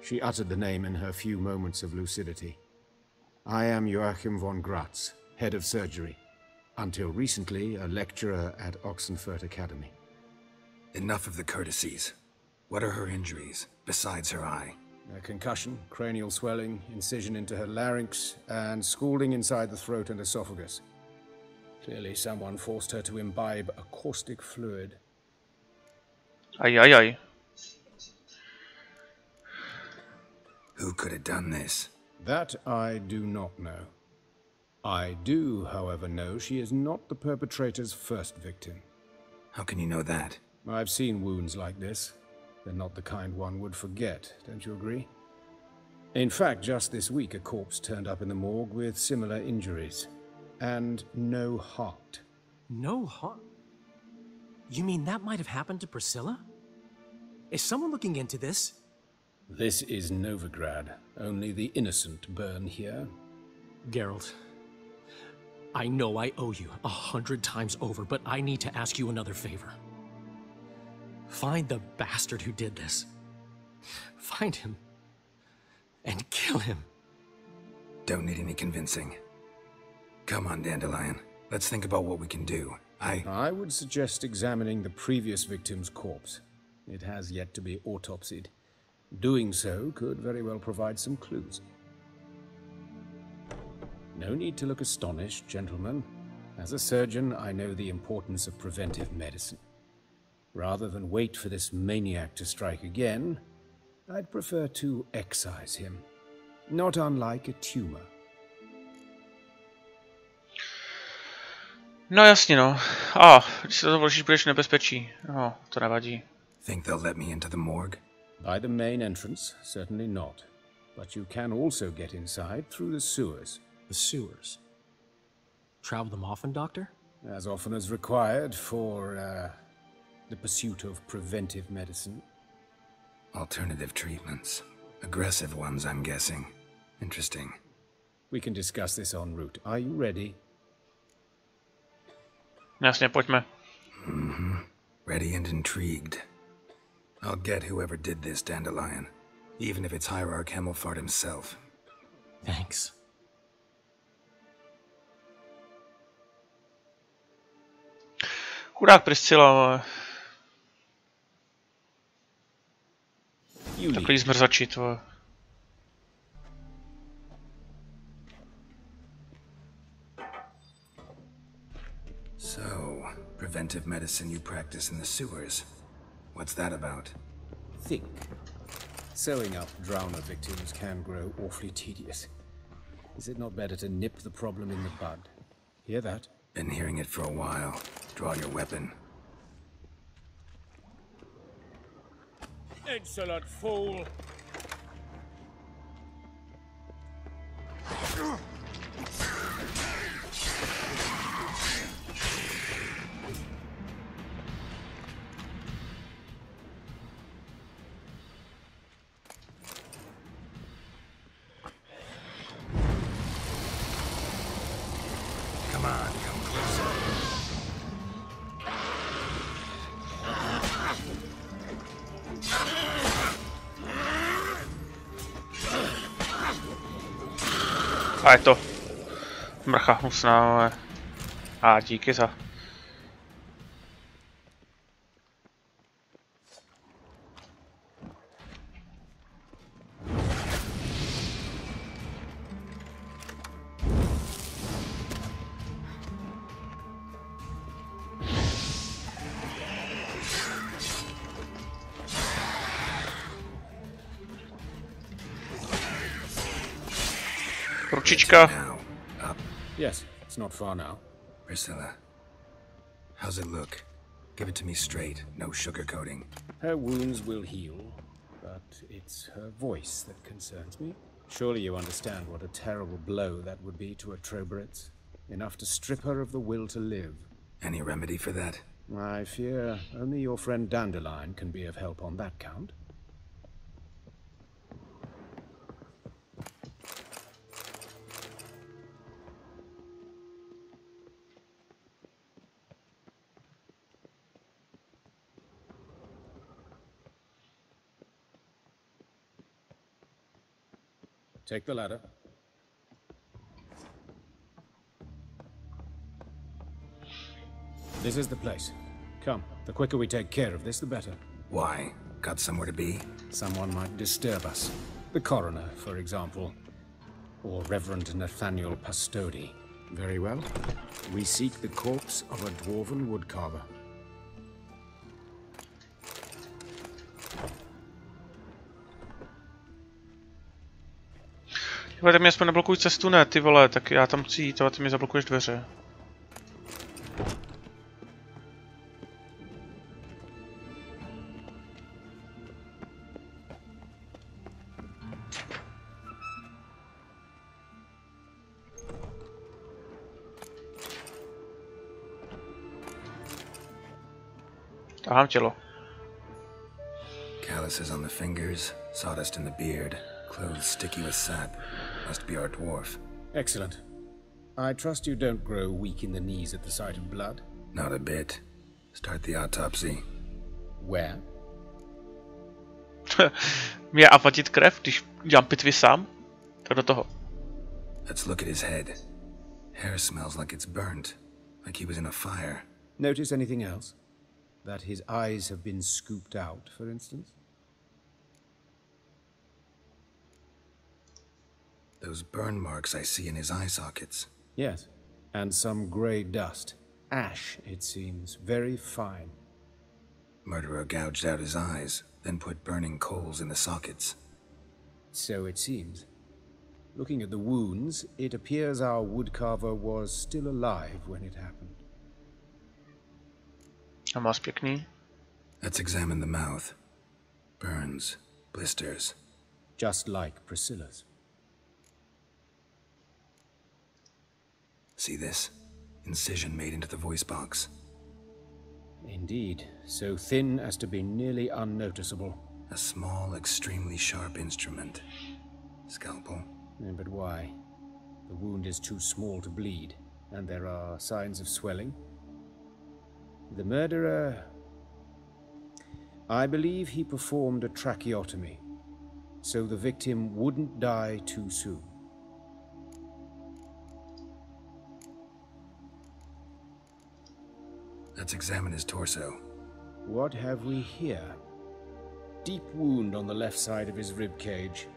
She uttered the name in her few moments of lucidity. I am Joachim von Gratz, head of surgery. Until recently, a lecturer at Oxenfurt Academy. Enough of the courtesies. What are her injuries, besides her eye? A concussion, cranial swelling, incision into her larynx, and scalding inside the throat and esophagus. Clearly someone forced her to imbibe a caustic fluid. Ay, ay, ay. Who could have done this? That I do not know. I do, however, know she is not the perpetrator's first victim. How can you know that? I've seen wounds like this. They're not the kind one would forget, don't you agree? In fact, just this week, a corpse turned up in the morgue with similar injuries. and no heart. No heart? You mean that might have happened to Priscilla? Is someone looking into this? This is Novigrad. Only the innocent burn here. Geralt, I know I owe you 100 times over, but I need to ask you another favor. Find the bastard who did this. Find him and kill him. Don't need any convincing. Come on, Dandelion. Let's think about what we can do. I would suggest examining the previous victim's corpse. It has yet to be autopsied. Doing so could very well provide some clues. No need to look astonished, gentlemen. As a surgeon, I know the importance of preventive medicine. Rather than wait for this maniac to strike again, I'd prefer to excise him. Not unlike a tumor. No jasně no. Když se to vložíš, budeš v nebezpečí. No, to nevadí. Think they'll let me into the morgue? By the main entrance, certainly not. But you can also get inside through the sewers. The sewers? Travel them often, Doctor? As often as required for, the pursuit of preventive medicine. Alternative treatments. Aggressive ones, I'm guessing. Interesting. We can discuss this en route. Are you ready? Jasně, pojďme. Ready and intrigued. I'll get whoever did this, Dandelion. Even if it's Hierarch Hemmelfart himself. Thanks. Chudák Priscilla, ale... Takový zmrzači, to... So, preventive medicine you practice in the sewers. What's that about? Think. Sewing up drowner victims can grow awfully tedious. Is it not better to nip the problem in the bud? Hear that? Been hearing it for a while. Draw your weapon. Insolent fool! Come on, come closer. A je to mrcha hnusná, ale... A díky za... Ručička. Yes, it's not far now. Priscilla, how's it look? Give it to me straight, no sugarcoating. Her wounds will heal, but it's her voice that concerns me. Surely you understand what a terrible blow that would be to a Trobritz. Enough to strip her of the will to live. Any remedy for that? I fear only your friend Dandelion can be of help on that count. Take the ladder. This is the place. Come, the quicker we take care of this, the better. Why? Got somewhere to be? Someone might disturb us. The coroner, for example. Or Reverend Nathaniel Pastodi. Very well. We seek the corpse of a dwarven woodcarver. Ty mi aspoň neblokuj cestu, ne, ty vole, tak já tam chci jít, ale ty mi zablokuješ dveře. Tahám tělo. Calluses on the fingers, sawdust in the beard, clothes sticky with sap. Must be our dwarf. Excellent. I trust you don't grow weak in the knees at the sight of blood? Not a bit. Start the autopsy. Where? Mě apatit krev, když dělám pitvy sám? Tak do toho. Let's look at his head. Hair smells like it's burnt, like he was in a fire. Notice anything else? That his eyes have been scooped out, for instance? Those burn marks I see in his eye sockets. Yes, and some grey dust. Ash, it seems. Very fine. Murderer gouged out his eyes, then put burning coals in the sockets. So it seems. Looking at the wounds, it appears our woodcarver was still alive when it happened. A moc pěkný. Let's examine the mouth. Burns, blisters. Just like Priscilla's. See this? Incision made into the voice box. Indeed, so thin as to be nearly unnoticeable. A small, extremely sharp instrument. Scalpel. But why? The wound is too small to bleed, and there are signs of swelling. The murderer... I believe he performed a tracheotomy, so the victim wouldn't die too soon. Let's examine his torso. What have we here? Deep wound on the left side of his rib cage,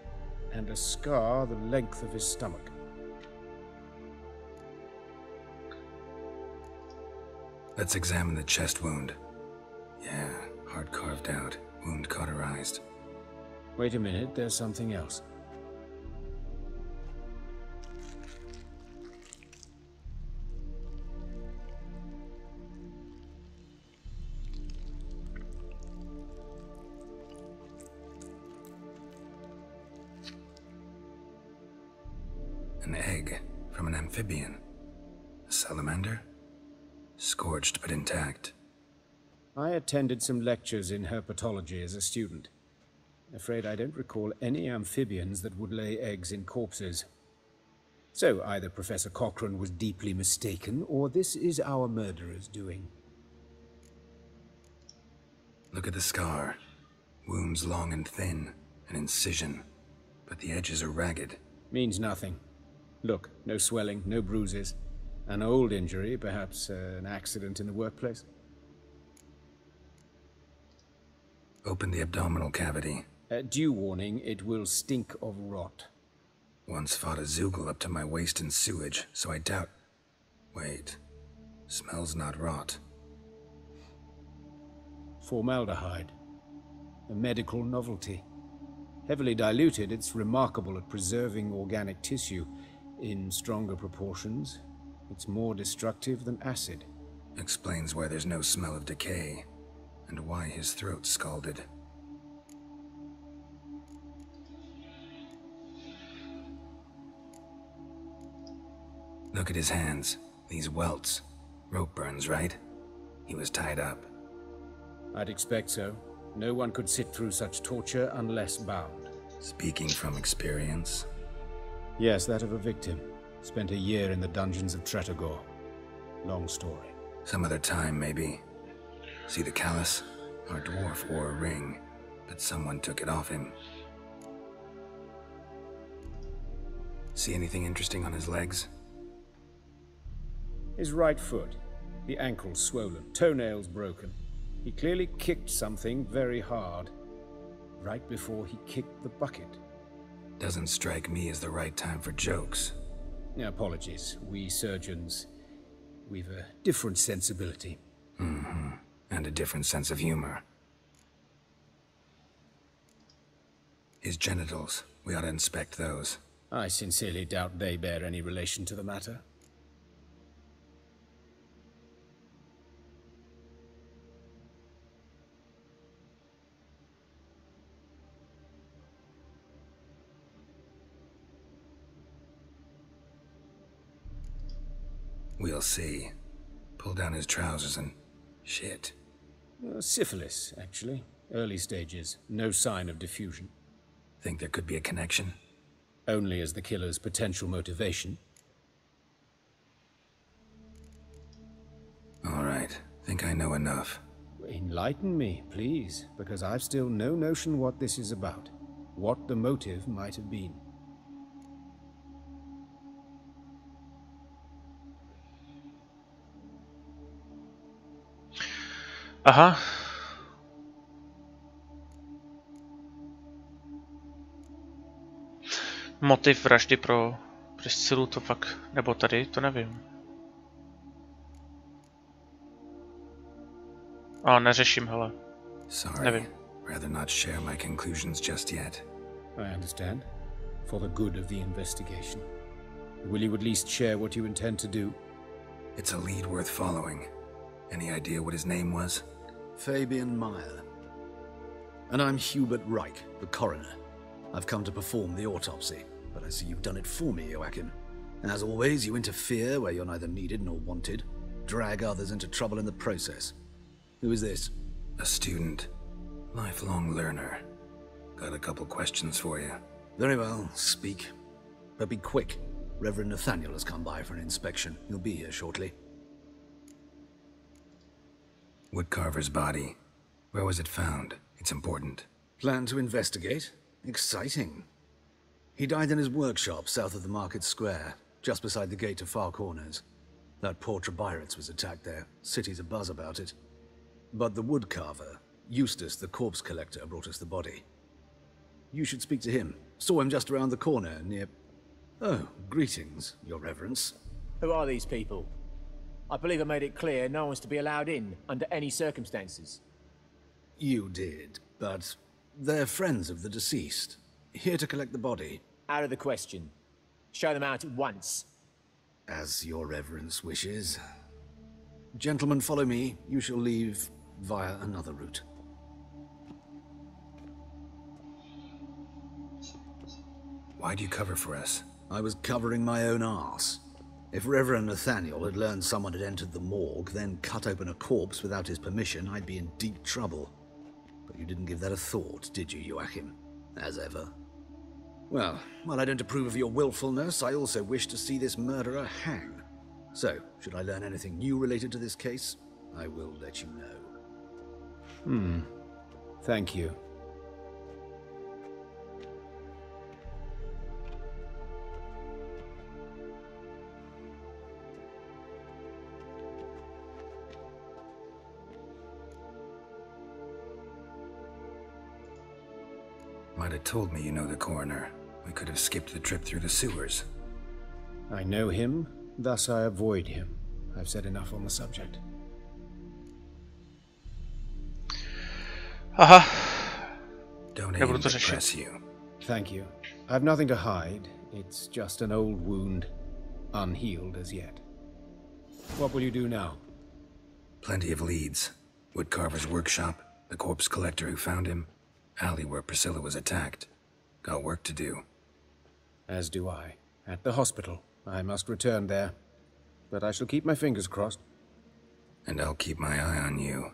and a scar the length of his stomach. Let's examine the chest wound. Yeah, hard carved out, wound cauterized. Wait a minute, there's something else. An egg from an amphibian. A salamander? Scorched but intact. I attended some lectures in herpetology as a student. Afraid I don't recall any amphibians that would lay eggs in corpses. So either Professor Cochrane was deeply mistaken, or this is our murderer's doing. Look at the scar. Wounds long and thin, an incision, but the edges are ragged. Means nothing. Look, no swelling, no bruises. An old injury, perhaps an accident in the workplace. Open the abdominal cavity. Due warning, it will stink of rot. Once fought a Zoogle up to my waist in sewage, so I doubt... Wait. Smells not rot. Formaldehyde. A medical novelty. Heavily diluted, it's remarkable at preserving organic tissue. In stronger proportions, it's more destructive than acid. Explains why there's no smell of decay, and why his throat's scalded. Look at his hands. These welts. Rope burns, right? He was tied up. I'd expect so. No one could sit through such torture unless bound. Speaking from experience? Yes, that of a victim. Spent a year in the dungeons of Tretogor. Long story. Some other time, maybe. See the callus? Our dwarf wore a ring, but someone took it off him. See anything interesting on his legs? His right foot. The ankle swollen, toenails broken. He clearly kicked something very hard. Right before he kicked the bucket. Doesn't strike me as the right time for jokes. Apologies. We surgeons, we've a different sensibility. Mm-hmm. And a different sense of humor. His genitals. We ought to inspect those. I sincerely doubt they bear any relation to the matter. We'll see. Pull down his trousers and... shit. Syphilis, actually. Early stages. No sign of diffusion. Think there could be a connection? Only as the killer's potential motivation. All right. Think I know enough. Enlighten me, please, because I've still no notion what this is about. What the motive might have been. Aha. Motiv vraždy pro Priscilu to fakt, nebo tady, to nevím. A neřeším, hele. Sorry. Nevím. Rather not share my conclusions just yet. I understand. For the good of the investigation. Will you at least share what you intend to do? It's a lead worth following. Any idea what his name was? Fabian Meyer. And I'm Hubert Reich, the coroner. I've come to perform the autopsy, but I see you've done it for me, Joachim. And as always, you interfere where you're neither needed nor wanted. Drag others into trouble in the process. Who is this? A student. Lifelong learner. Got a couple questions for you. Very well, speak. But be quick. Reverend Nathaniel has come by for an inspection. He'll be here shortly. Woodcarver's body. Where was it found? It's important. Plan to investigate? Exciting. He died in his workshop south of the market square, just beside the gate to Far Corners. That poor Trebirates was attacked there. City's abuzz about it. But the woodcarver, Eustace the corpse collector, brought us the body. You should speak to him. Saw him just around the corner near... Oh, greetings, your reverence. Who are these people? I believe I made it clear no one's to be allowed in under any circumstances. You did, but they're friends of the deceased. Here to collect the body. Out of the question. Show them out at once. As your reverence wishes. Gentlemen, follow me. You shall leave via another route. Why'd you cover for us? I was covering my own arse. If Reverend Nathaniel had learned someone had entered the morgue, then cut open a corpse without his permission, I'd be in deep trouble. But you didn't give that a thought, did you, Joachim? As ever. Well, while I don't approve of your willfulness, I also wish to see this murderer hang. So, should I learn anything new related to this case, I will let you know. Thank you. Might have told me you know the coroner. We could have skipped the trip through the sewers. I know him, thus I avoid him. I've said enough on the subject. Aha. Don't aim to press you. Thank you. I've nothing to hide. It's just an old wound, unhealed as yet. What will you do now? Plenty of leads. Woodcarver's workshop, the corpse collector who found him, alley where Priscilla was attacked. Got work to do. As do I. At the hospital. I must return there. But I shall keep my fingers crossed. And I'll keep my eye on you.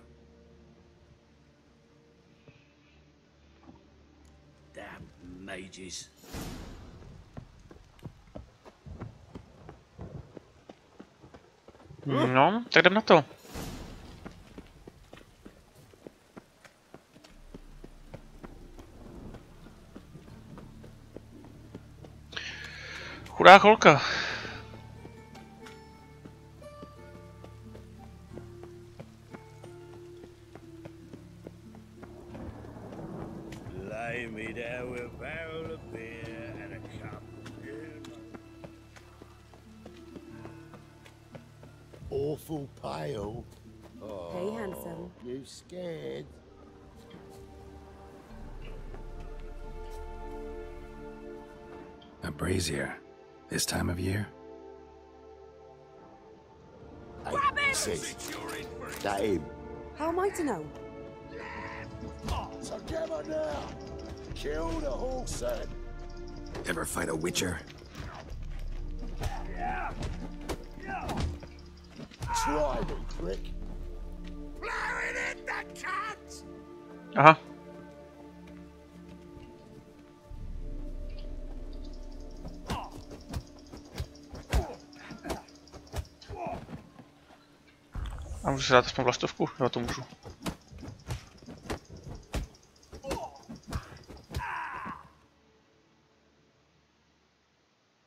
Damn mages. No, tak jdem na to. Chudá holka. Lay me down with a barrel of beer and a cup. Awful pale. Oh, Hey, handsome. You scared? A brazier. This time of year? Grab him! That him. How am I to know? So come on now. Kill the horse then. Ever fight a witcher? Try me, prick. Blowing it down! Aha. A můžu si dát aspoň vlastovku? Jo, to můžu.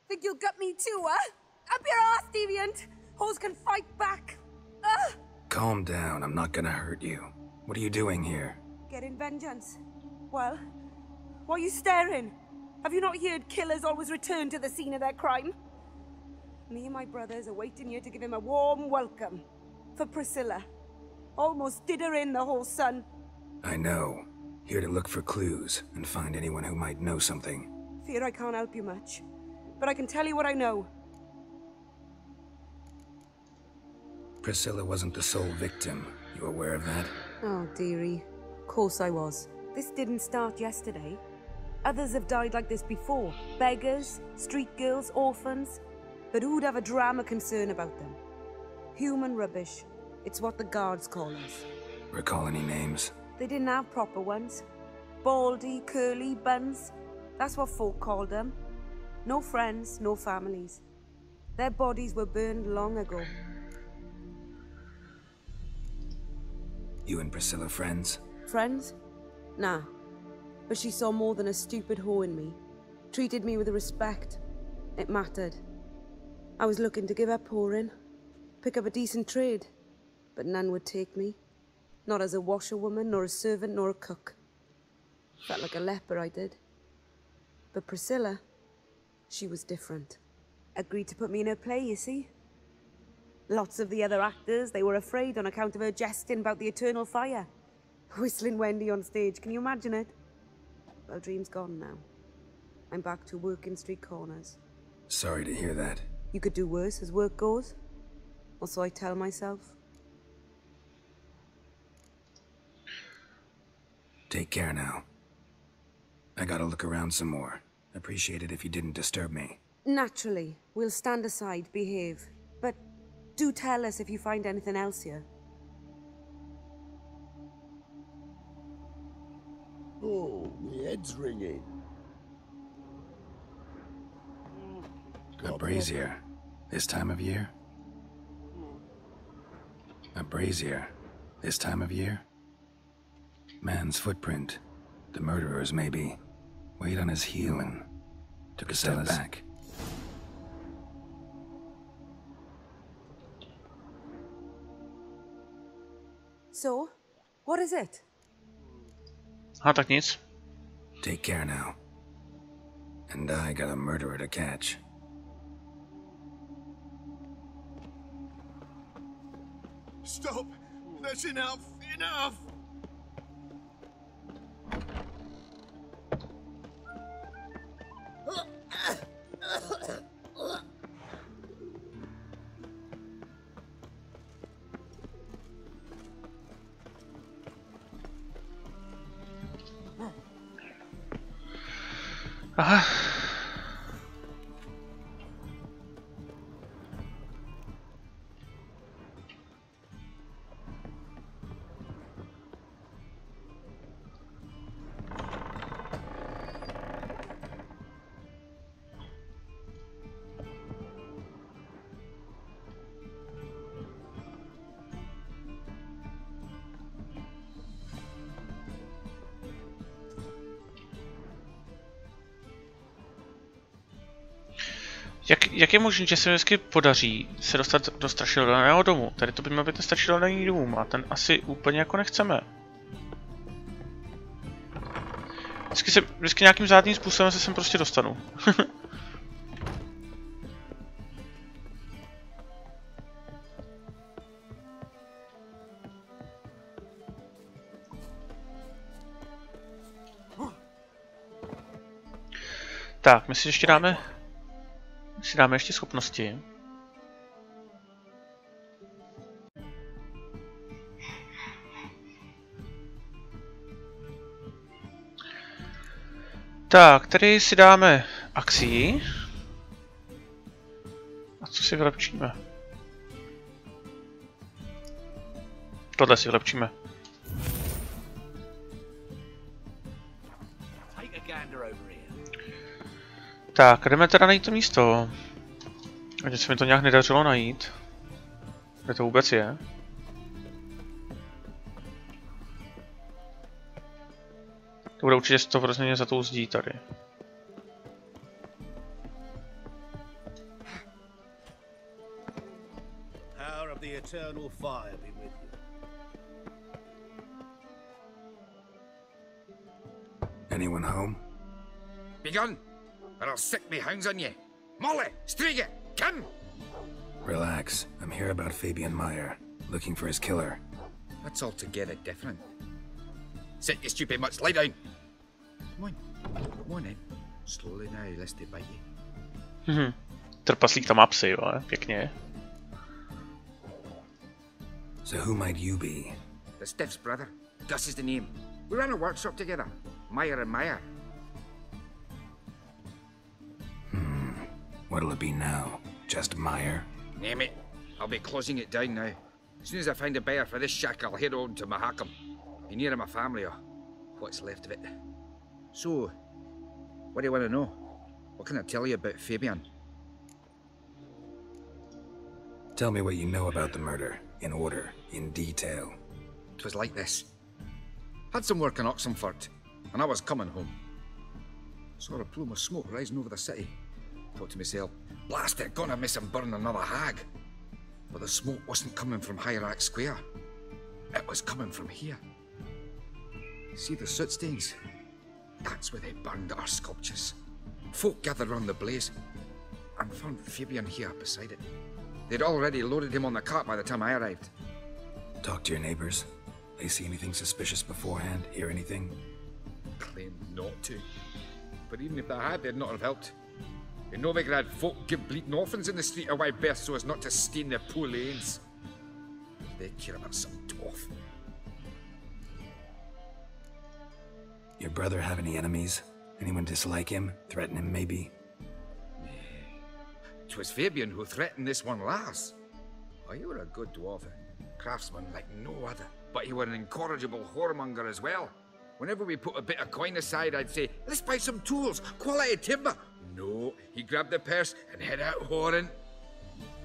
Think you'll gut me too, huh? Up your ass, deviant! Hoes can fight back! Calm down, I'm not gonna hurt you. What are you doing here? Getting vengeance. Well, why are you staring? Have you not heard killers always return to the scene of their crime? Me and my brothers are waiting here to give him a warm welcome. For Priscilla. Almost did her in, the whole son. I know. Here to look for clues and find anyone who might know something. Fear I can't help you much. But I can tell you what I know. Priscilla wasn't the sole victim. You aware of that? Oh, dearie. Of course I was. This didn't start yesterday. Others have died like this before. Beggars, street girls, orphans. But who'd have a drama concern about them? Human rubbish. It's what the guards call us. Recall any names? They didn't have proper ones. Baldy, curly, buns. That's what folk called them. No friends, no families. Their bodies were burned long ago. You and Priscilla friends? Friends? Nah. But she saw more than a stupid whore in me. Treated me with respect. It mattered. I was looking to give up whoring. Pick up a decent trade. But none would take me. Not as a washerwoman, nor a servant, nor a cook. Felt like a leper, I did. But Priscilla, she was different. Agreed to put me in her play, you see. Lots of the other actors, they were afraid on account of her jesting about the eternal fire. Whistling Wendy on stage, can you imagine it? Well, dream's gone now. I'm back to working street corners. Sorry to hear that. You could do worse as work goes. Or so I tell myself. Take care now. I gotta look around some more. Appreciate it if you didn't disturb me. Naturally, we'll stand aside, behave. But do tell us if you find anything else here. Oh, my head's ringing. A brazier. This time of year? A brazier. This time of year? Man's footprint. The murderer's maybe. Weight on his heel and took a step back. So, what is it? Tak nic. Take care now. And I got a murderer to catch. Stop! That's enough! Enough! Aha. Jak je možné, že se mi vždycky podaří se dostat do strašidelného domu? Tady to by měl být ten strašidelný dům a ten asi úplně jako nechceme. Vždycky nějakým zádným způsobem se sem prostě dostanu. Tak, my si ještě dáme ještě schopnosti. Tak, tady si dáme akcí. A co si vylepšíme? Tohle si vylepšíme. Tak, jdeme teda najít to místo. Ať se mi to nějak nedařilo najít. Kde to vůbec je? To bude určitě 100% za tou zdí tady. Power of the eternal fire be with you. Anyone home? Be gone, or I'll sick me hounds on you. Molly, Striga, come! Relax. I'm here about Fabian Meyer, looking for his killer. That's altogether different. Sit, you stupid mutts, lie down. Come on in. Slowly now, lest they bite you. Trpaslík tam má psy, jo, pěkně. So who might you be? The Stiff's brother. Gus is the name. We ran a workshop together. Meyer and Meyer. What'll it be now? Just Meyer? Name it. I'll be closing it down now. As soon as I find a buyer for this shack, I'll head on to Mahakam. Be near my family, or what's left of it. So, what do you want to know? What can I tell you about Fabian? Tell me what you know about the murder, in order, in detail. It was like this. Had some work in Oxenford, and I was coming home. Saw a plume of smoke rising over the city. Thought to myself, blast it, gonna miss him burn another hag. But the smoke wasn't coming from Hierarch Square. It was coming from here. See the soot stains? That's where they burned our sculptures. Folk gathered round the blaze and found Fabian here beside it. They'd already loaded him on the cart by the time I arrived. Talk to your neighbors. They see anything suspicious beforehand? Hear anything? Claimed not to. But even if they had, they'd not have helped. In Novigrad, folk give bleeding orphans in the street a wide berth so as not to stain their poor lanes. They care about some toff. Your brother have any enemies? Anyone dislike him? Threaten him, maybe? 'Twas Fabian who threatened this one last. Oh, you were a good dwarf, craftsman like no other. But you were an incorrigible whoremonger as well. Whenever we put a bit of coin aside, I'd say, let's buy some tools, quality timber. No, he grabbed the purse and head out whoring.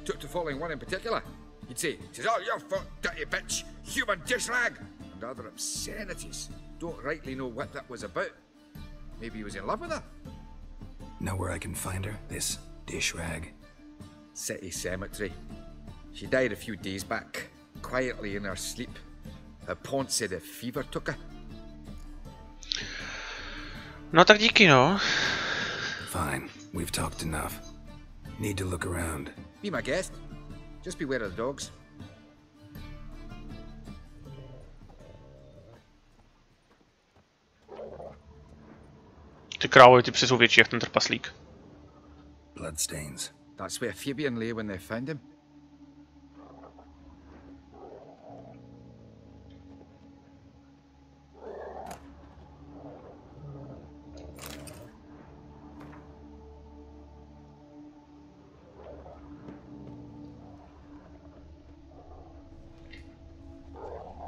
Took to following one in particular. He'd say, "'Tis all your fault, dirty bitch, human dish rag," and other obscenities. Don't rightly know what that was about. Maybe he was in love with her. Know where I can find her, this dish rag? City cemetery. She died a few days back, quietly in her sleep. Her pont said a fever took her. No tak díky, no. Fine, we've talked enough. Need to look around. Be my guest. Just beware of the dogs. Ty krávo, ty psy jsou větší jak ten trpaslík. Bloodstains. That's where Fabian lay when they found him.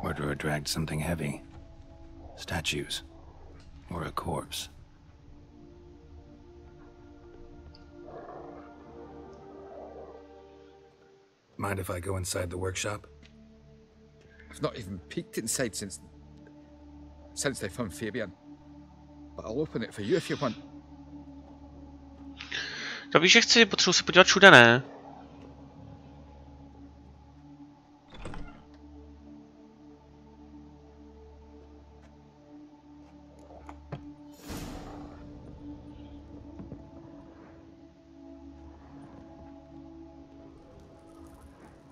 Murderer dragged something heavy. Statues. Or a corpse. Mind if I go inside the workshop? I've not even peeked inside since they found Fabian. But I'll open it for you if you want. To víš, že chci, potřebuji se podívat všude, ne?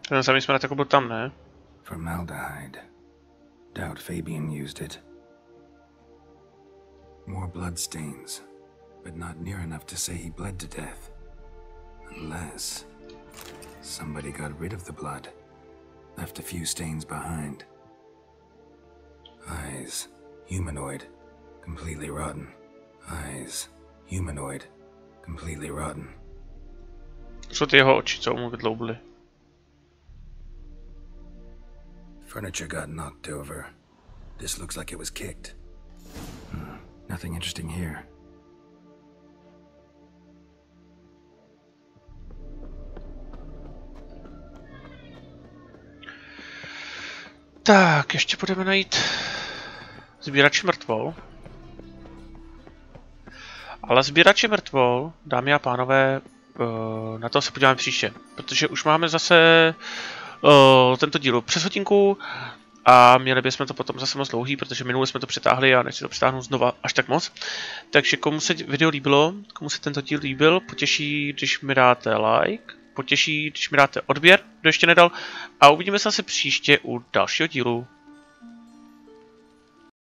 Ten samý smrad jako byl tam, ne? Formaldehyde. Doubt Fabian used it. More bloodstains, but not near enough to say he bled to death. Unless somebody got rid of the blood. Left a few stains behind. Eyes. Humanoid. Completely rotten. Eyes. Humanoid. Completely rotten. Jsou ty jeho oči, co mu vydloubly. Furniture got knocked over. This looks like it was kicked. Nothing interesting here. Tak, ještě budeme najít sbírače mrtvol. Ale sbírače mrtvol, dámy a pánové, na to se podíváme příště. Protože už máme zase tento díl přes hodinku a měli bychom to potom zase moc dlouhý, protože minule jsme to přetáhli a nechci to přetáhnout znova až tak moc. Takže komu se video líbilo, komu se tento díl líbil, potěší, když mi dáte like, potěší, když mi dáte odběr, kdo ještě nedal, a uvidíme se zase příště u dalšího dílu.